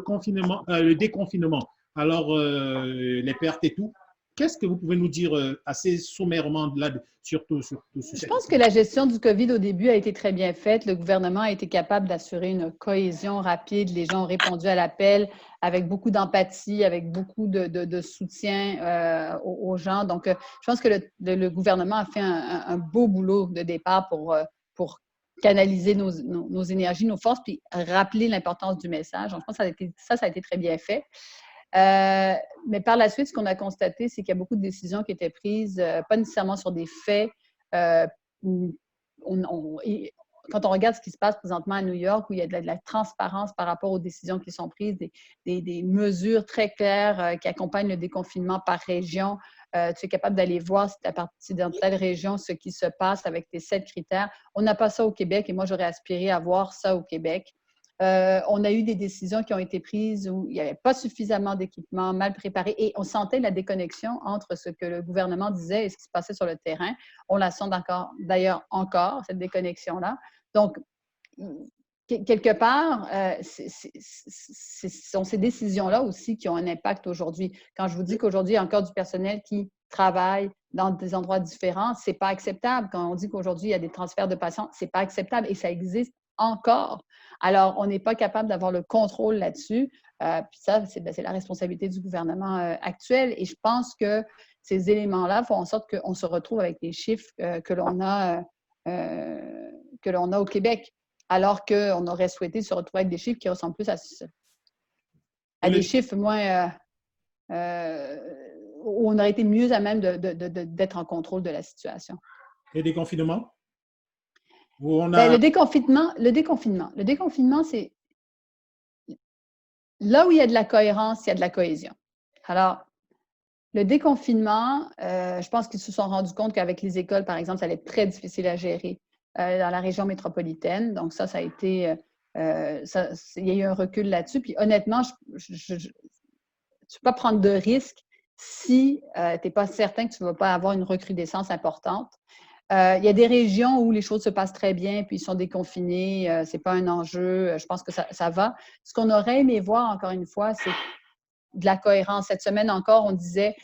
S1: déconfinement. Alors, les pertes et tout. Qu'est-ce que vous pouvez nous dire assez sommairement là, sur tout ce
S3: Je pense que la gestion du COVID au début a été très bien faite. Le gouvernement a été capable d'assurer une cohésion rapide. Les gens ont répondu à l'appel avec beaucoup d'empathie, avec beaucoup de soutien aux gens. Donc, je pense que le gouvernement a fait un beau boulot de départ pour canaliser nos énergies, nos forces, puis rappeler l'importance du message. Donc, je pense que ça a été très bien fait. Mais par la suite, ce qu'on a constaté, c'est qu'il y a beaucoup de décisions qui étaient prises, pas nécessairement sur des faits. Quand on regarde ce qui se passe présentement à New York, où il y a de la transparence par rapport aux décisions qui sont prises, des mesures très claires qui accompagnent le déconfinement par région, tu es capable d'aller voir si tu es parti dans telle région, ce qui se passe avec tes 7 critères. On n'a pas ça au Québec et moi, j'aurais aspiré à voir ça au Québec. On a eu des décisions qui ont été prises où il n'y avait pas suffisamment d'équipements, mal préparés, et on sentait la déconnexion entre ce que le gouvernement disait et ce qui se passait sur le terrain. On la sent d'ailleurs encore, cette déconnexion-là. Donc, quelque part, ce sont ces décisions-là aussi qui ont un impact aujourd'hui. Quand je vous dis qu'aujourd'hui, il y a encore du personnel qui travaille dans des endroits différents, ce n'est pas acceptable. Quand on dit qu'aujourd'hui, il y a des transferts de patients, ce n'est pas acceptable et ça existe encore. Alors, on n'est pas capable d'avoir le contrôle là-dessus. Puis ça, c'est la responsabilité du gouvernement actuel. Et je pense que ces éléments-là font en sorte qu'on se retrouve avec les chiffres que l'on a au Québec, alors qu'on aurait souhaité se retrouver avec des chiffres qui ressemblent plus à des chiffres moins où on aurait été mieux à même d'être en contrôle de la situation.
S1: Et des confinements?
S3: Le déconfinement, c'est là où il y a de la cohérence, il y a de la cohésion. Alors, le déconfinement, je pense qu'ils se sont rendus compte qu'avec les écoles, par exemple, ça allait être très difficile à gérer dans la région métropolitaine. Donc, ça a été… il y a eu un recul là-dessus. Puis honnêtement, tu ne peux pas prendre de risques si tu n'es pas certain que tu ne vas pas avoir une recrudescence importante. Il y a des régions où les choses se passent très bien, puis ils sont déconfinés, ce n'est pas un enjeu, je pense que ça va. Ce qu'on aurait aimé voir, encore une fois, c'est de la cohérence. Cette semaine encore, on disait,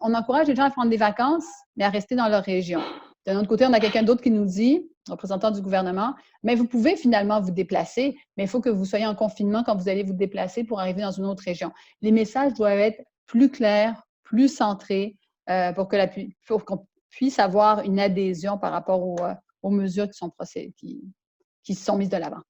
S3: on encourage les gens à prendre des vacances, mais à rester dans leur région. D'un autre côté, on a quelqu'un d'autre qui nous dit, représentant du gouvernement, mais vous pouvez finalement vous déplacer, mais il faut que vous soyez en confinement quand vous allez vous déplacer pour arriver dans une autre région. Les messages doivent être plus clairs, plus centrés pour qu'on puisse avoir une adhésion par rapport aux mesures qui sont mises de l'avant.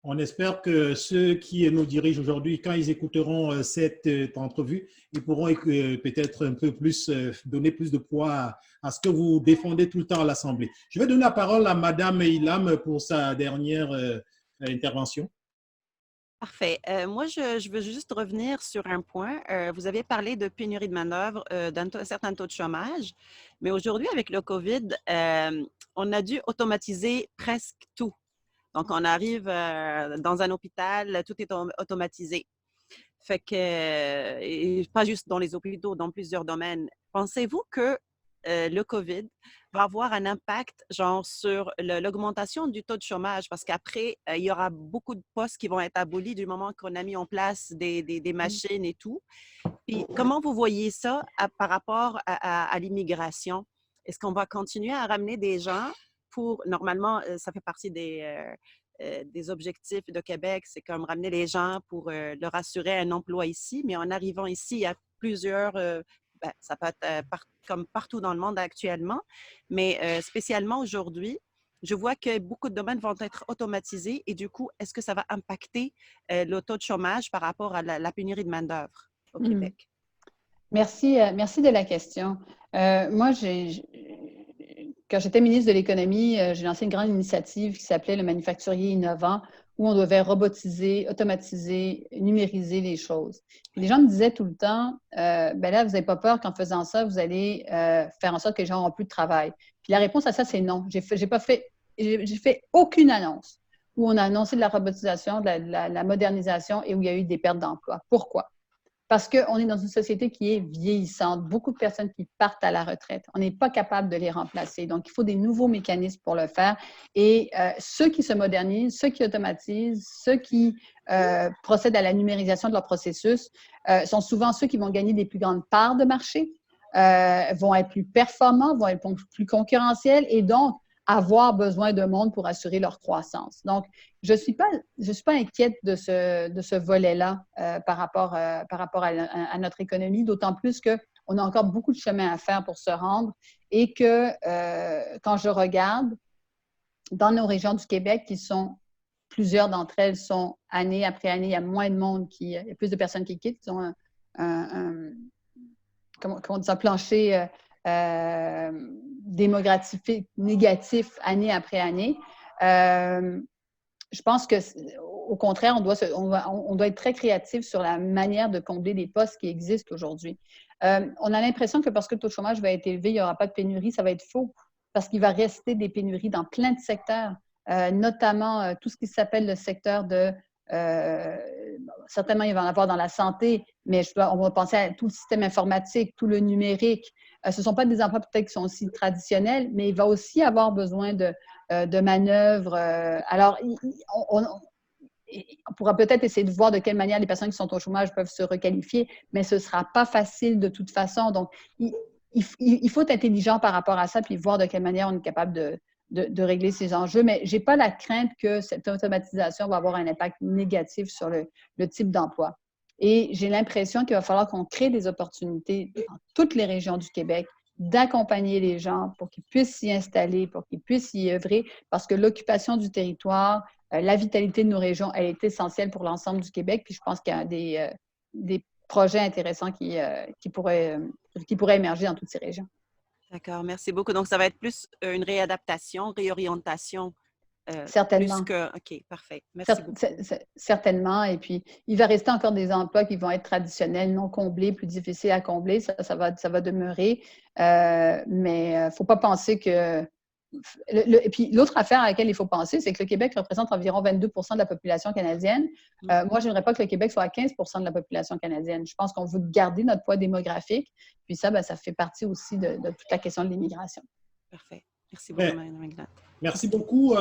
S1: On espère que ceux qui nous dirigent aujourd'hui, quand ils écouteront cette entrevue, ils pourront peut-être un peu plus donner plus de poids à ce que vous défendez tout le temps à l'Assemblée. Je vais donner la parole à Mme Ilham pour sa dernière intervention.
S2: Parfait. Moi, je veux juste revenir sur un point. Vous avez parlé de pénurie de main-d'œuvre, d'un certain taux de chômage, mais aujourd'hui, avec le COVID, on a dû automatiser presque tout. Donc, on arrive dans un hôpital, tout est automatisé. Fait que, et pas juste dans les hôpitaux, dans plusieurs domaines. Pensez-vous que le COVID va avoir un impact genre sur l'augmentation du taux de chômage? Parce qu'après, il y aura beaucoup de postes qui vont être abolis du moment qu'on a mis en place des machines et tout. Puis, comment vous voyez ça par rapport à l'immigration? Est-ce qu'on va continuer à ramener des gens normalement, ça fait partie des objectifs de Québec, c'est comme ramener les gens pour leur assurer un emploi ici, mais en arrivant ici, il y a plusieurs, ça peut être comme partout dans le monde actuellement, mais spécialement aujourd'hui, je vois que beaucoup de domaines vont être automatisés et du coup, est-ce que ça va impacter le taux de chômage par rapport à la pénurie de main-d'œuvre au Québec?
S3: Merci de la question. Moi, quand j'étais ministre de l'Économie, j'ai lancé une grande initiative qui s'appelait le manufacturier innovant, où on devait robotiser, automatiser, numériser les choses. Puis les gens me disaient tout le temps, là, vous n'avez pas peur qu'en faisant ça, vous allez faire en sorte que les gens n'auront plus de travail. Puis la réponse à ça, c'est non. J'ai fait aucune annonce où on a annoncé de la robotisation, de la modernisation et où il y a eu des pertes d'emplois. Pourquoi? Parce qu'on est dans une société qui est vieillissante, beaucoup de personnes qui partent à la retraite. On n'est pas capable de les remplacer. Donc, il faut des nouveaux mécanismes pour le faire. Et ceux qui se modernisent, ceux qui automatisent, ceux qui procèdent à la numérisation de leur processus sont souvent ceux qui vont gagner des plus grandes parts de marché, vont être plus performants, vont être plus concurrentiels et donc avoir besoin de monde pour assurer leur croissance. Donc, je suis pas inquiète de ce volet-là par rapport à notre économie, d'autant plus qu'on a encore beaucoup de chemin à faire pour se rendre et que quand je regarde dans nos régions du Québec, plusieurs d'entre elles sont année après année, il y a moins de monde il y a plus de personnes qui quittent, qui ont comment on dit ça, plancher démographique négatif année après année. Je pense qu'au contraire, on doit être très créatif sur la manière de combler les postes qui existent aujourd'hui. On a l'impression que parce que le taux de chômage va être élevé, il n'y aura pas de pénurie. Ça va être faux parce qu'il va rester des pénuries dans plein de secteurs notamment tout ce qui s'appelle le secteur de… certainement, il va en avoir dans la santé, mais on va penser à tout le système informatique, tout le numérique. Ce ne sont pas des emplois peut-être qui sont aussi traditionnels, mais il va aussi avoir besoin de manœuvres. Alors, on pourra peut-être essayer de voir de quelle manière les personnes qui sont au chômage peuvent se requalifier, mais ce ne sera pas facile de toute façon. Donc, il faut être intelligent par rapport à ça, puis voir de quelle manière on est capable de régler ces enjeux. Mais je n'ai pas la crainte que cette automatisation va avoir un impact négatif sur le type d'emploi. Et j'ai l'impression qu'il va falloir qu'on crée des opportunités dans toutes les régions du Québec, d'accompagner les gens pour qu'ils puissent s'y installer, pour qu'ils puissent y œuvrer, parce que l'occupation du territoire, la vitalité de nos régions, elle est essentielle pour l'ensemble du Québec. Puis je pense qu'il y a des projets intéressants qui pourraient émerger dans toutes ces régions.
S2: D'accord, merci beaucoup. Donc, ça va être plus une réadaptation, réorientation.
S3: Certainement.
S2: OK, parfait. Merci beaucoup.
S3: Certainement. Et puis, il va rester encore des emplois qui vont être traditionnels, non comblés, plus difficiles à combler. Ça va demeurer. Mais il ne faut pas penser que… Et puis, l'autre affaire à laquelle il faut penser, c'est que le Québec représente environ 22 % de la population canadienne. Moi, je n'aimerais pas que le Québec soit à 15 % de la population canadienne. Je pense qu'on veut garder notre poids démographique. Puis ça, ça fait partie aussi de toute la question de l'immigration.
S2: Parfait. Merci beaucoup, Mme Maglade.
S1: Merci beaucoup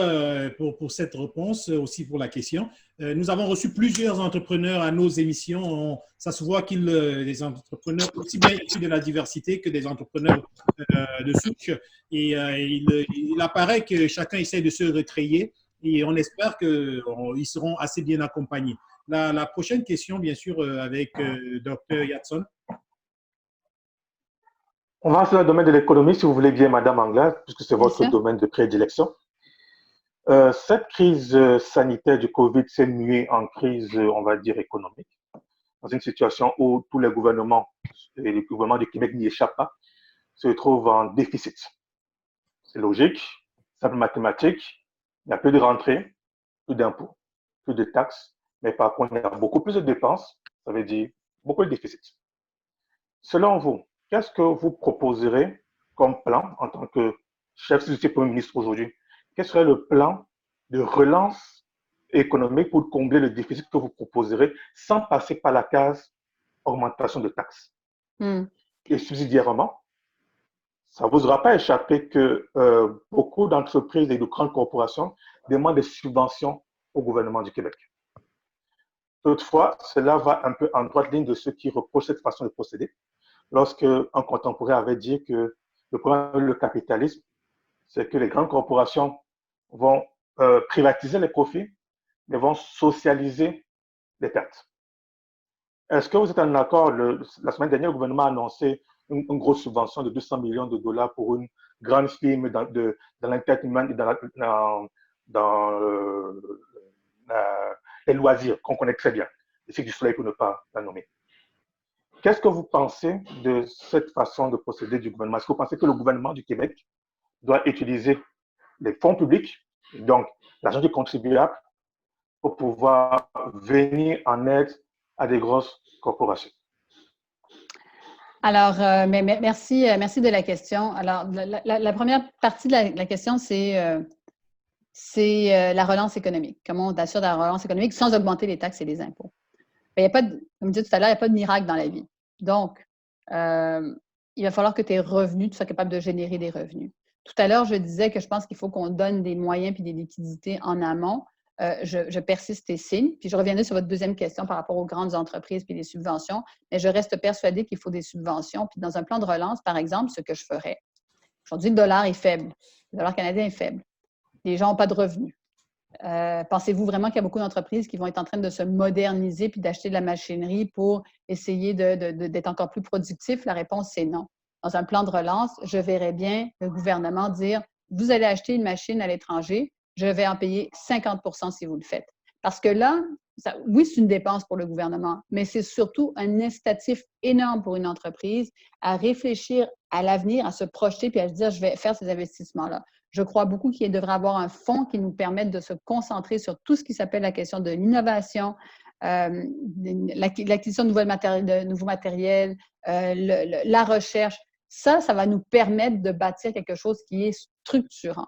S1: pour cette réponse, aussi pour la question. Nous avons reçu plusieurs entrepreneurs à nos émissions. Ça se voit qu'ils des entrepreneurs aussi bien issus de la diversité que des entrepreneurs de souche. Et il apparaît que chacun essaie de se recréer et on espère qu'ils seront assez bien accompagnés. La prochaine question, bien sûr, avec Dr. Yatson.
S6: On va sur le domaine de l'économie, si vous voulez bien, Madame Anglade, puisque c'est votre domaine de prédilection. Cette crise sanitaire du Covid s'est muée en crise, on va dire, économique, dans une situation où tous les gouvernements, et le gouvernement du Québec n'y échappe pas, se trouvent en déficit. C'est logique, simple mathématique, il n'y a plus de rentrées, plus d'impôts, plus de taxes, mais par contre, il y a beaucoup plus de dépenses, ça veut dire beaucoup de déficit. Selon vous, qu'est-ce que vous proposerez comme plan en tant que chef du Premier ministre aujourd'hui? Quel serait le plan de relance économique pour combler le déficit que vous proposerez sans passer par la case augmentation de taxes? Et subsidiairement, ça ne vous aura pas échappé que beaucoup d'entreprises et de grandes corporations demandent des subventions au gouvernement du Québec. Toutefois, cela va un peu en droite ligne de ceux qui reprochent cette façon de procéder. Lorsqu'un contemporain avait dit que le problème avec le capitalisme, c'est que les grandes corporations vont privatiser les profits, mais vont socialiser les pertes. Est-ce que vous êtes en accord? La semaine dernière, le gouvernement a annoncé une grosse subvention de 200 millions de dollars pour une grande firme dans l'entertainment et dans les loisirs qu'on connaît très bien, les Cirque du Soleil pour ne pas la nommer. Qu'est-ce que vous pensez de cette façon de procéder du gouvernement? Est-ce que vous pensez que le gouvernement du Québec doit utiliser les fonds publics, donc l'argent du contribuable, pour pouvoir venir en aide à des grosses corporations?
S3: Alors, merci de la question. Alors, la première partie de la question, c'est la relance économique. Comment on assure la relance économique sans augmenter les taxes et les impôts? Il y a pas comme je disais tout à l'heure, il n'y a pas de miracle dans la vie. Donc, il va falloir que tes revenus, tu sois capable de générer des revenus. Tout à l'heure, je disais que je pense qu'il faut qu'on donne des moyens puis des liquidités en amont. Je persiste et signe. Puis je reviendrai sur votre deuxième question par rapport aux grandes entreprises puis les subventions. Mais je reste persuadée qu'il faut des subventions. Puis dans un plan de relance, par exemple, ce que je ferais. Aujourd'hui, le dollar est faible. Le dollar canadien est faible. Les gens n'ont pas de revenus. Pensez-vous vraiment qu'il y a beaucoup d'entreprises qui vont être en train de se moderniser puis d'acheter de la machinerie pour essayer d'être encore plus productifs? La réponse, c'est non. Dans un plan de relance, je verrais bien le gouvernement dire « Vous allez acheter une machine à l'étranger, je vais en payer 50 % si vous le faites. » Parce que là, oui, c'est une dépense pour le gouvernement, mais c'est surtout un incitatif énorme pour une entreprise à réfléchir à l'avenir, à se projeter puis à se dire « Je vais faire ces investissements-là. » Je crois beaucoup qu'il devrait avoir un fonds qui nous permette de se concentrer sur tout ce qui s'appelle la question de l'innovation, l'acquisition de nouveaux matériels, la recherche. Ça va nous permettre de bâtir quelque chose qui est structurant.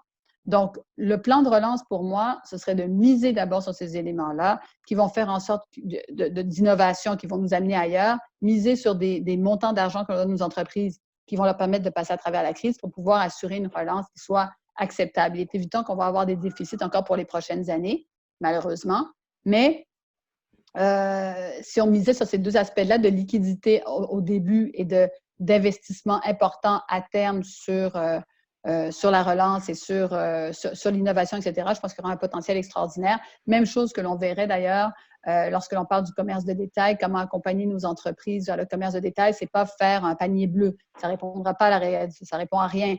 S3: Donc, le plan de relance, pour moi, ce serait de miser d'abord sur ces éléments-là qui vont faire en sorte d'innovation, qui vont nous amener ailleurs, miser sur des montants d'argent que l'on donne aux entreprises qui vont leur permettre de passer à travers la crise pour pouvoir assurer une relance qui soit acceptable. Il est évident qu'on va avoir des déficits encore pour les prochaines années, malheureusement, mais si on misait sur ces deux aspects-là de liquidité au début et d'investissement important à terme sur la relance et sur l'innovation, etc., je pense qu'il y aura un potentiel extraordinaire. Même chose que l'on verrait d'ailleurs lorsque l'on parle du commerce de détail, comment accompagner nos entreprises vers le commerce de détail, c'est pas faire un panier bleu. Ça répondra pas à la réalité, ça répond à rien.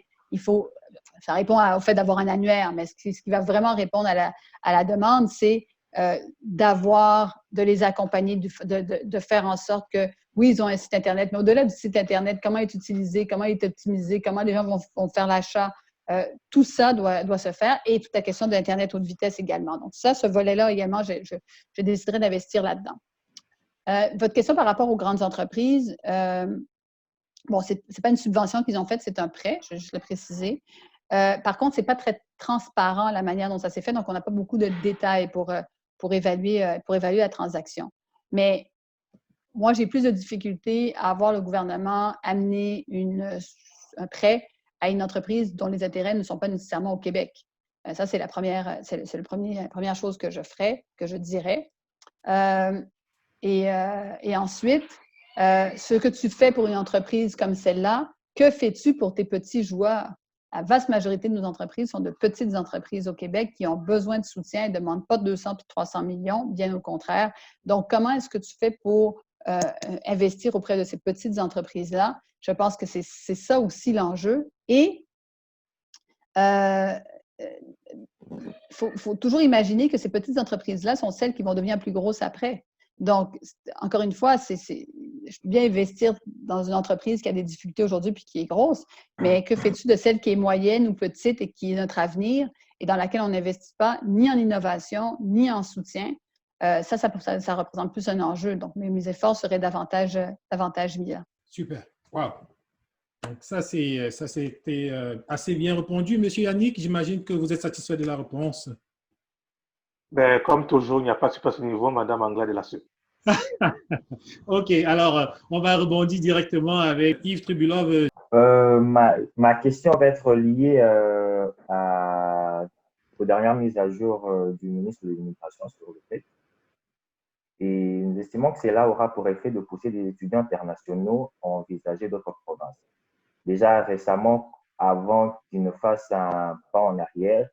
S3: Ça répond au fait d'avoir un annuaire, mais ce qui va vraiment répondre à la demande, c'est de les accompagner, de faire en sorte que, oui, ils ont un site Internet, mais au-delà du site Internet, comment il est utilisé, comment il est optimisé, comment les gens vont faire l'achat, tout ça doit se faire et toute la question de l'Internet haute vitesse également. Donc ça, ce volet-là également, je déciderai d'investir là-dedans. Votre question par rapport aux grandes entreprises, bon, c'est pas une subvention qu'ils ont faite, c'est un prêt, je vais juste le préciser. Par contre, c'est pas très transparent la manière dont ça s'est fait, donc on n'a pas beaucoup de détails pour évaluer la transaction. Mais moi, j'ai plus de difficultés à voir le gouvernement amener un prêt à une entreprise dont les intérêts ne sont pas nécessairement au Québec. Ça, c'est la première chose que je ferais, que je dirais. Et ensuite, ce que tu fais pour une entreprise comme celle-là, que fais-tu pour tes petits joueurs? La vaste majorité de nos entreprises sont de petites entreprises au Québec qui ont besoin de soutien et ne demandent pas 200 puis 300 millions, bien au contraire. Donc, comment est-ce que tu fais pour investir auprès de ces petites entreprises-là? Je pense que c'est ça aussi l'enjeu. Et faut toujours imaginer que ces petites entreprises-là sont celles qui vont devenir plus grosses après. Donc, encore une fois, je peux bien investir dans une entreprise qui a des difficultés aujourd'hui puis qui est grosse, mais que fais-tu de celle qui est moyenne ou petite et qui est notre avenir et dans laquelle on n'investit pas ni en innovation, ni en soutien? Ça représente plus un enjeu. Donc, mes efforts seraient davantage mis là.
S1: Super. Wow. Donc, ça, c'était assez bien répondu. Monsieur Yannick, j'imagine que vous êtes satisfait de la réponse.
S6: Ben, comme toujours, il n'y a pas sur ce niveau, Madame Anglade est là-dessus.
S1: OK. Alors, on va rebondir directement avec Yves Tribulov.
S5: Ma question va être liée aux dernières mises à jour du ministre de l'Immigration sur le fait. Et nous estimons que cela aura pour effet de pousser des étudiants internationaux à envisager d'autres provinces. Déjà récemment, avant qu'ils ne fassent un pas en arrière,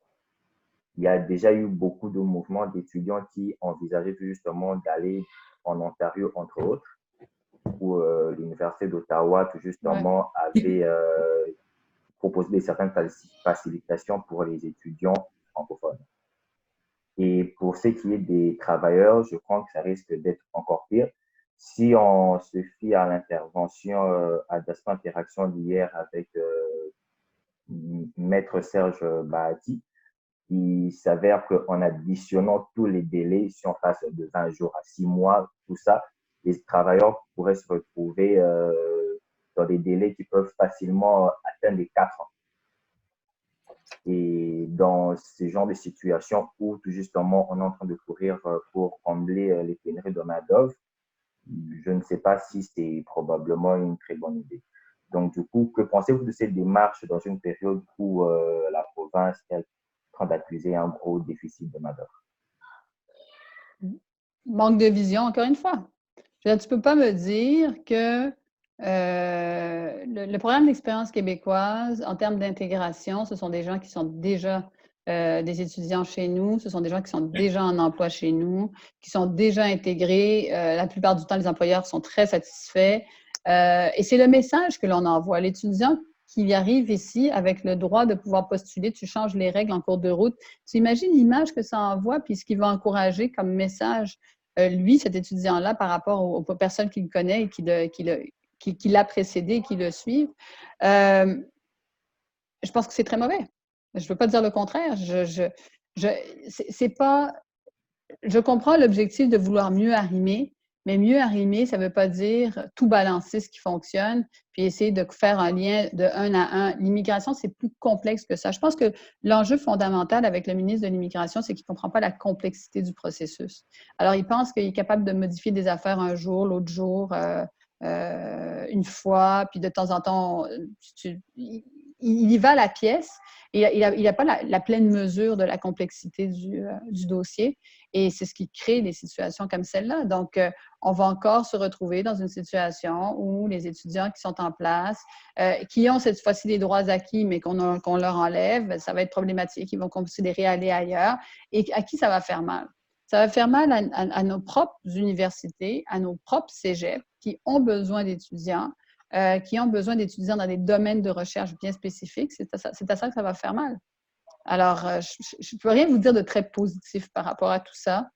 S5: il y a déjà eu beaucoup de mouvements d'étudiants qui envisageaient justement d'aller en Ontario, entre autres, où l'Université d'Ottawa, tout justement, avait proposé certaines facilitations pour les étudiants francophones. Et pour ce qui est des travailleurs, je crois que ça risque d'être encore pire. Si on se fie à l'intervention à d'Aspect Interaction d'hier avec Maître Serge Bahati, il s'avère qu'en additionnant tous les délais, si on passe de 20 jours à 6 mois, tout ça, les travailleurs pourraient se retrouver dans des délais qui peuvent facilement atteindre les 4 ans. Et dans ce genre de situation où tout justement on est en train de courir pour combler les pénuries de main-d'œuvre, je ne sais pas si c'est probablement une très bonne idée. Donc, du coup, que pensez-vous de cette démarche dans une période où la province est en train d'accuser un gros déficit de main-d'œuvre?
S3: Manque de vision, encore une fois. Tu ne peux pas me dire que le programme d'expérience québécoise, en termes d'intégration, ce sont des gens qui sont déjà des étudiants chez nous, ce sont des gens qui sont déjà en emploi chez nous, qui sont déjà intégrés. La plupart du temps, les employeurs sont très satisfaits. Et c'est le message que l'on envoie. L'étudiant qui arrive ici avec le droit de pouvoir postuler, tu changes les règles en cours de route. Tu imagines l'image que ça envoie, puis ce qu'il va encourager comme message, lui, cet étudiant-là, par rapport aux personnes qu'il connaît et qui l'a précédé et qui le suivent. Je pense que c'est très mauvais. Je ne veux pas dire le contraire. Je comprends l'objectif de vouloir mieux arrimer, Mais mieux arrimer, ça ne veut pas dire tout balancer ce qui fonctionne, puis essayer de faire un lien de un à un. L'immigration, c'est plus complexe que ça. Je pense que l'enjeu fondamental avec le ministre de l'Immigration, c'est qu'il ne comprend pas la complexité du processus. Alors, il pense qu'il est capable de modifier des affaires un jour, l'autre jour, une fois, puis de temps en temps, il y va à la pièce. Et il n'a pas la pleine mesure de la complexité du dossier. Et c'est ce qui crée des situations comme celle-là. Donc, on va encore se retrouver dans une situation où les étudiants qui sont en place, qui ont cette fois-ci des droits acquis, mais qu'on leur enlève, ça va être problématique. Ils vont considérer aller ailleurs. Et à qui ça va faire mal? Ça va faire mal à nos propres universités, à nos propres cégeps qui ont besoin d'étudiants, dans des domaines de recherche bien spécifiques. C'est à ça que ça va faire mal. Alors, je ne peux rien vous dire de très positif par rapport à tout ça.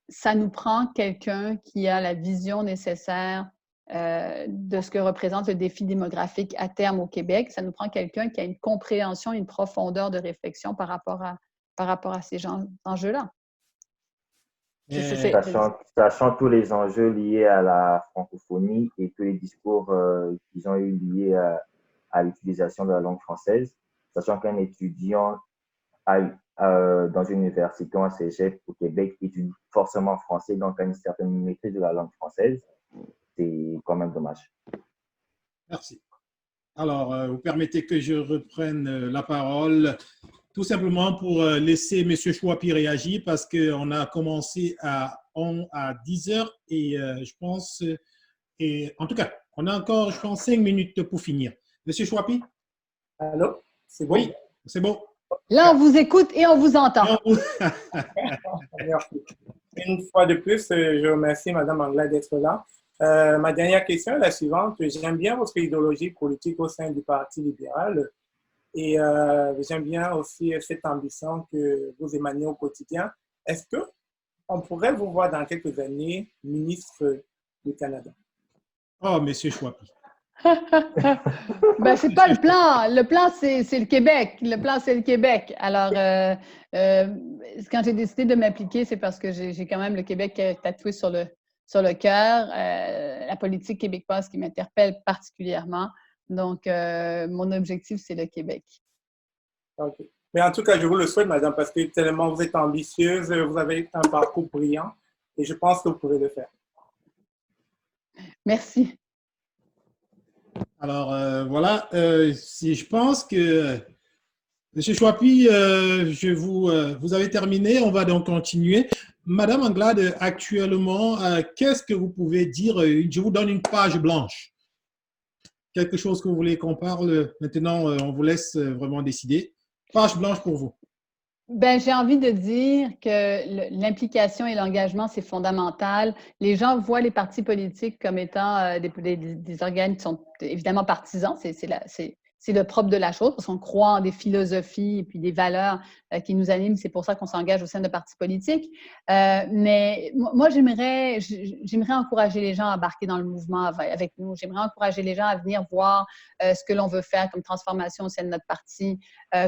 S3: Ça nous prend quelqu'un qui a la vision nécessaire de ce que représente le défi démographique à terme au Québec. Ça nous prend quelqu'un qui a une compréhension, une profondeur de réflexion par rapport à ces enjeux-là.
S5: Sachant tous les enjeux liés à la francophonie et tous les discours qu'ils ont eu liés à l'utilisation de la langue française, sachant qu'un étudiant dans une université ou un cégep au Québec étudie forcément français, donc a une certaine maîtrise de la langue française, c'est quand même dommage.
S1: Merci. Alors, vous permettez que je reprenne la parole tout simplement pour laisser M. Chouapi réagir parce qu'on a commencé à 10 heures et je pense, en tout cas, on a encore, je pense, 5 minutes pour finir. M. Chouapi?
S4: Allô? C'est bon?
S1: Oui, c'est bon.
S3: Là, on vous écoute et on vous entend.
S4: Merci. Une fois de plus, je remercie Mme Anglade d'être là. Ma dernière question est la suivante. J'aime bien votre idéologie politique au sein du Parti libéral et j'aime bien aussi cette ambition que vous émanez au quotidien. Est-ce qu'on pourrait vous voir dans quelques années ministre du Canada?
S1: Oh, M. Chouapi.
S3: Ben, c'est pas le plan. Le plan, c'est le Québec. Le plan, c'est le Québec. Alors, quand j'ai décidé de m'appliquer, c'est parce que j'ai quand même le Québec tatoué sur le cœur, la politique québécoise qui m'interpelle particulièrement. Donc, mon objectif, c'est le Québec.
S4: OK. Mais en tout cas, je vous le souhaite, madame, parce que tellement vous êtes ambitieuse, vous avez un parcours brillant et je pense que vous pouvez le faire.
S3: Merci.
S1: Alors, voilà, si je pense que M. Chouapi, vous avez terminé, on va donc continuer. Madame Anglade, actuellement, qu'est-ce que vous pouvez dire? Je vous donne une page blanche. Quelque chose que vous voulez qu'on parle? Maintenant, on vous laisse vraiment décider. Page blanche pour vous.
S3: Ben, j'ai envie de dire que l'implication et l'engagement, c'est fondamental. Les gens voient les partis politiques comme étant des organes qui sont évidemment partisans. C'est le propre de la chose, parce qu'on croit en des philosophies et puis des valeurs qui nous animent. C'est pour ça qu'on s'engage au sein de partis politiques. Mais moi, j'aimerais encourager les gens à embarquer dans le mouvement avec nous. J'aimerais encourager les gens à venir voir ce que l'on veut faire comme transformation au sein de notre parti,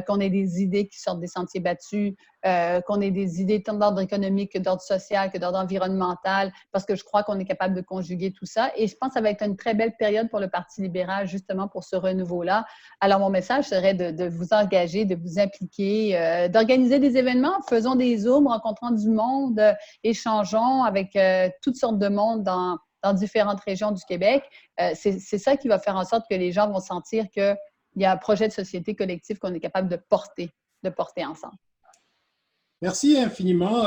S3: qu'on ait des idées qui sortent des sentiers battus, qu'on ait des idées tant d'ordre économique que d'ordre social, que d'ordre environnemental, parce que je crois qu'on est capable de conjuguer tout ça. Et je pense que ça va être une très belle période pour le Parti libéral, justement pour ce renouveau-là. Alors, mon message serait de vous engager, de vous impliquer, d'organiser des événements, faisons des Zooms, rencontrons du monde, échangeons avec toutes sortes de monde dans différentes régions du Québec. C'est ça qui va faire en sorte que les gens vont sentir qu'il y a un projet de société collective qu'on est capable de porter ensemble.
S1: Merci infiniment.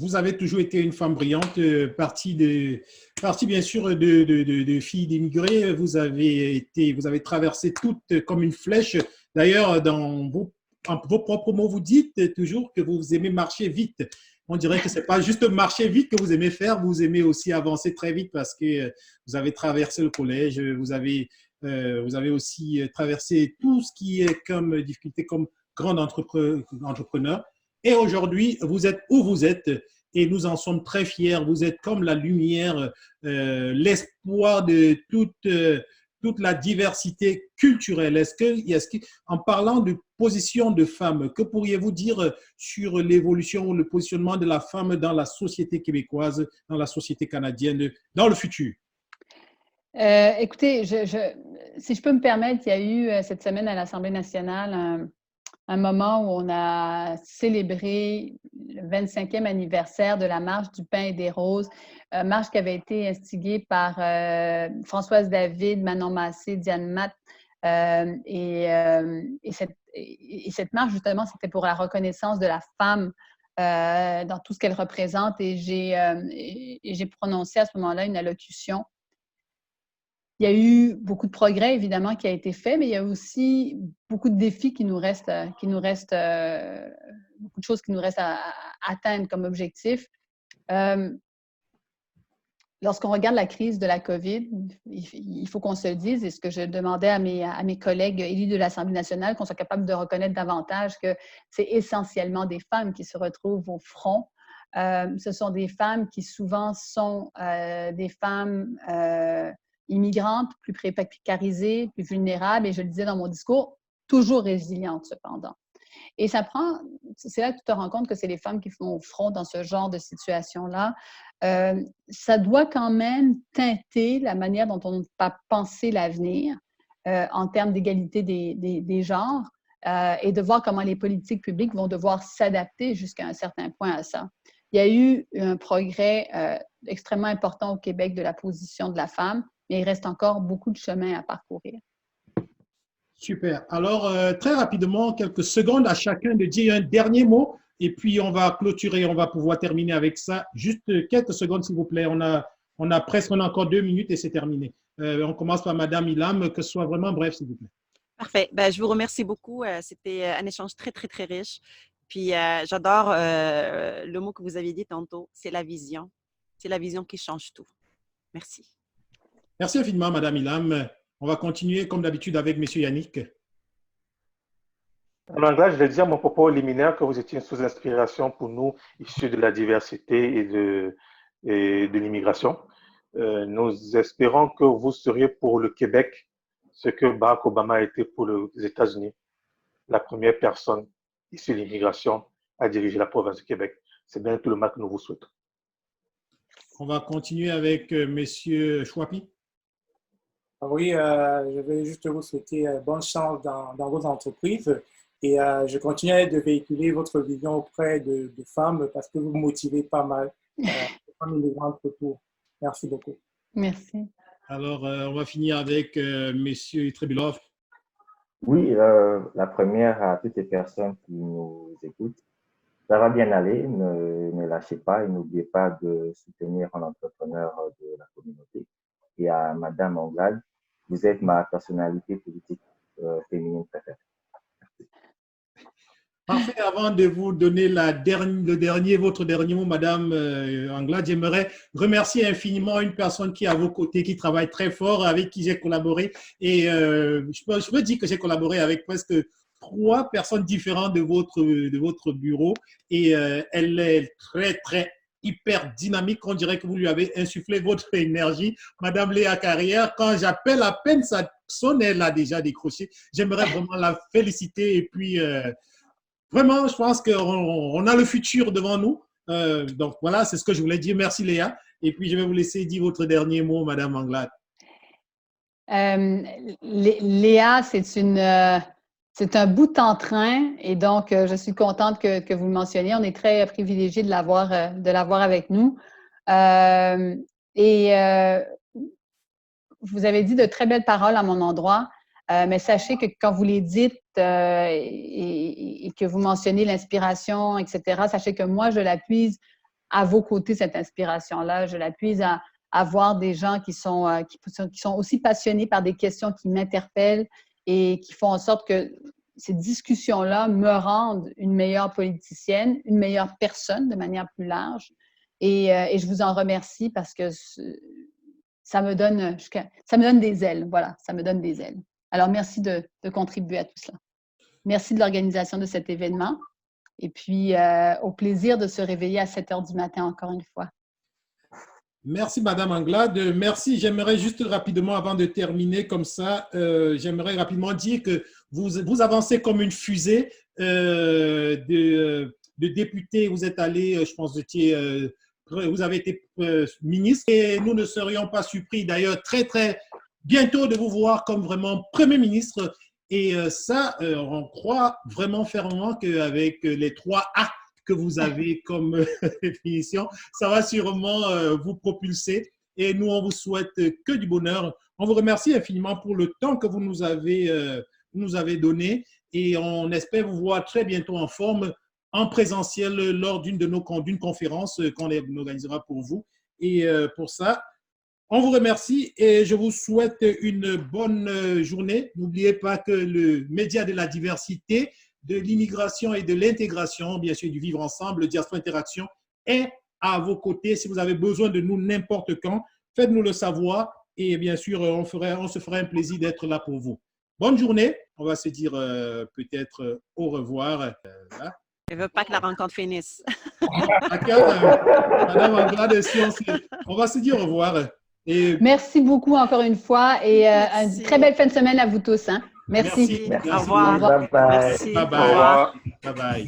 S1: Vous avez toujours été une femme brillante, partie bien sûr de filles d'immigrés. Vous avez traversé toutes comme une flèche. D'ailleurs, dans vos propres mots, vous dites toujours que vous aimez marcher vite. On dirait que ce n'est pas juste marcher vite que vous aimez faire, vous aimez aussi avancer très vite parce que vous avez traversé le collège, vous avez aussi traversé tout ce qui est comme difficulté, comme grand entrepreneur. Et aujourd'hui, vous êtes où vous êtes et nous en sommes très fiers. Vous êtes comme la lumière, l'espoir de toute la diversité culturelle. En parlant de position de femme. Que pourriez-vous dire sur l'évolution ou le positionnement de la femme dans la société québécoise, dans la société canadienne, dans le futur?
S3: Écoutez, si je peux me permettre, il y a eu cette semaine à l'Assemblée nationale un moment où on a célébré le 25e anniversaire de la Marche du pain et des roses, marche qui avait été instigée par Françoise David, Manon Massé, Diane Matt. Et cette marche, justement, c'était pour la reconnaissance de la femme dans tout ce qu'elle représente. Et j'ai prononcé à ce moment-là une allocution. Il y a eu beaucoup de progrès, évidemment, qui a été fait, mais il y a aussi beaucoup de défis beaucoup de choses qui nous restent à atteindre comme objectif. Lorsqu'on regarde la crise de la COVID, il faut qu'on se le dise, et ce que je demandais à mes collègues élus de l'Assemblée nationale, qu'on soit capable de reconnaître davantage que c'est essentiellement des femmes qui se retrouvent au front. Ce sont des femmes qui souvent sont des femmes immigrantes, plus précarisées, plus vulnérables, et je le disais dans mon discours, toujours résilientes cependant. Et c'est là que tu te rends compte que c'est les femmes qui font front dans ce genre de situation-là. Ça doit quand même teinter la manière dont on va penser l'avenir en termes d'égalité des genres et de voir comment les politiques publiques vont devoir s'adapter jusqu'à un certain point à ça. Il y a eu un progrès extrêmement important au Québec de la position de la femme, mais il reste encore beaucoup de chemin à parcourir.
S1: Super. Alors, très rapidement, quelques secondes à chacun de dire un dernier mot et puis on va clôturer, on va pouvoir terminer avec ça. Juste quelques secondes, s'il vous plaît. On a encore 2 minutes et c'est terminé. On commence par Madame Ilham, que ce soit vraiment bref, s'il vous plaît.
S2: Parfait. Ben, je vous remercie beaucoup. C'était un échange très, très, très riche. Puis, j'adore le mot que vous avez dit tantôt, c'est la vision. C'est la vision qui change tout. Merci.
S1: Merci infiniment, Madame Ilham. On va continuer, comme d'habitude, avec Monsieur Yannick.
S6: En anglais, je vais dire à mon propos liminaire que vous étiez une sous-inspiration pour nous, issus de la diversité et de l'immigration. Nous espérons que vous seriez pour le Québec ce que Barack Obama a été pour les États-Unis, la première personne issue de l'immigration à diriger la province du Québec. C'est bien tout le mal que nous vous souhaitons.
S1: On va continuer avec Monsieur Chouapi.
S4: Oui, je vais juste vous souhaiter bonne chance dans vos entreprises et je continue de véhiculer votre vision auprès de femmes parce que vous motivez pas mal les femmes immigrantes autour. Merci beaucoup.
S3: Merci.
S1: Alors, on va finir avec Monsieur Trébulov.
S5: Oui, la première à toutes les personnes qui nous écoutent, ça va bien aller, ne lâchez pas et n'oubliez pas de soutenir un entrepreneur de la communauté. Et à Madame Anglade, vous êtes ma personnalité politique féminine préférée.
S1: Parfait. Avant de vous donner votre dernier mot, Madame Anglade, j'aimerais remercier infiniment une personne qui est à vos côtés, qui travaille très fort, avec qui j'ai collaboré. Et je peux dire que j'ai collaboré avec presque 3 personnes différentes de votre bureau. Et elle est très, très hyper dynamique. On dirait que vous lui avez insufflé votre énergie. Madame Léa Carrière, quand j'appelle à peine ça sonne, elle a déjà décroché. J'aimerais vraiment la féliciter et puis vraiment, je pense qu'on a le futur devant nous. Donc voilà, c'est ce que je voulais dire. Merci Léa. Et puis je vais vous laisser dire votre dernier mot, Madame Anglade.
S3: Léa, c'est un bout en train et donc je suis contente que vous le mentionniez. On est très privilégiés de l'avoir avec nous. Vous avez dit de très belles paroles à mon endroit, mais sachez que quand vous les dites et que vous mentionnez l'inspiration, etc., sachez que moi, je la puise à vos côtés, cette inspiration-là. Je la puise à voir des gens qui sont aussi passionnés par des questions qui m'interpellent et qui font en sorte que ces discussions-là me rendent une meilleure politicienne, une meilleure personne de manière plus large. Et je vous en remercie parce que ça me donne des ailes. Voilà, ça me donne des ailes. Alors, merci de contribuer à tout cela. Merci de l'organisation de cet événement. Et puis, au plaisir de se réveiller à 7 heures du matin encore une fois.
S1: Merci, Madame Anglade. Merci. J'aimerais juste rapidement, avant de terminer comme ça, j'aimerais rapidement dire que vous avancez comme une fusée de députés. Vous êtes allé, je pense, vous avez été ministre et nous ne serions pas surpris d'ailleurs très, très bientôt de vous voir comme vraiment Premier ministre. Et ça, on croit vraiment fermement qu'avec les 3 A que vous avez comme définition, ça va sûrement vous propulser. Et nous, on vous souhaite que du bonheur. On vous remercie infiniment pour le temps que vous nous avez donné et on espère vous voir très bientôt en forme, en présentiel lors d'une conférence qu'on organisera pour vous. Et pour ça, on vous remercie et je vous souhaite une bonne journée. N'oubliez pas que le média de la diversité, de l'immigration et de l'intégration, bien sûr du vivre ensemble, le Diaspora Interaction, est à vos côtés. Si vous avez besoin de nous n'importe quand, faites-nous le savoir et bien sûr, on se fera un plaisir d'être là pour vous. Bonne journée. On va se dire peut-être au revoir.
S2: Je ne veux pas que la rencontre finisse.
S1: Madame Anglade, on va se dire au revoir. Et
S3: merci beaucoup encore une fois et une très belle fin de semaine à vous tous. Hein. Merci.
S2: Au revoir.
S5: Bye bye.
S2: Merci.
S1: Bye bye.
S2: Au revoir.
S1: Bye bye.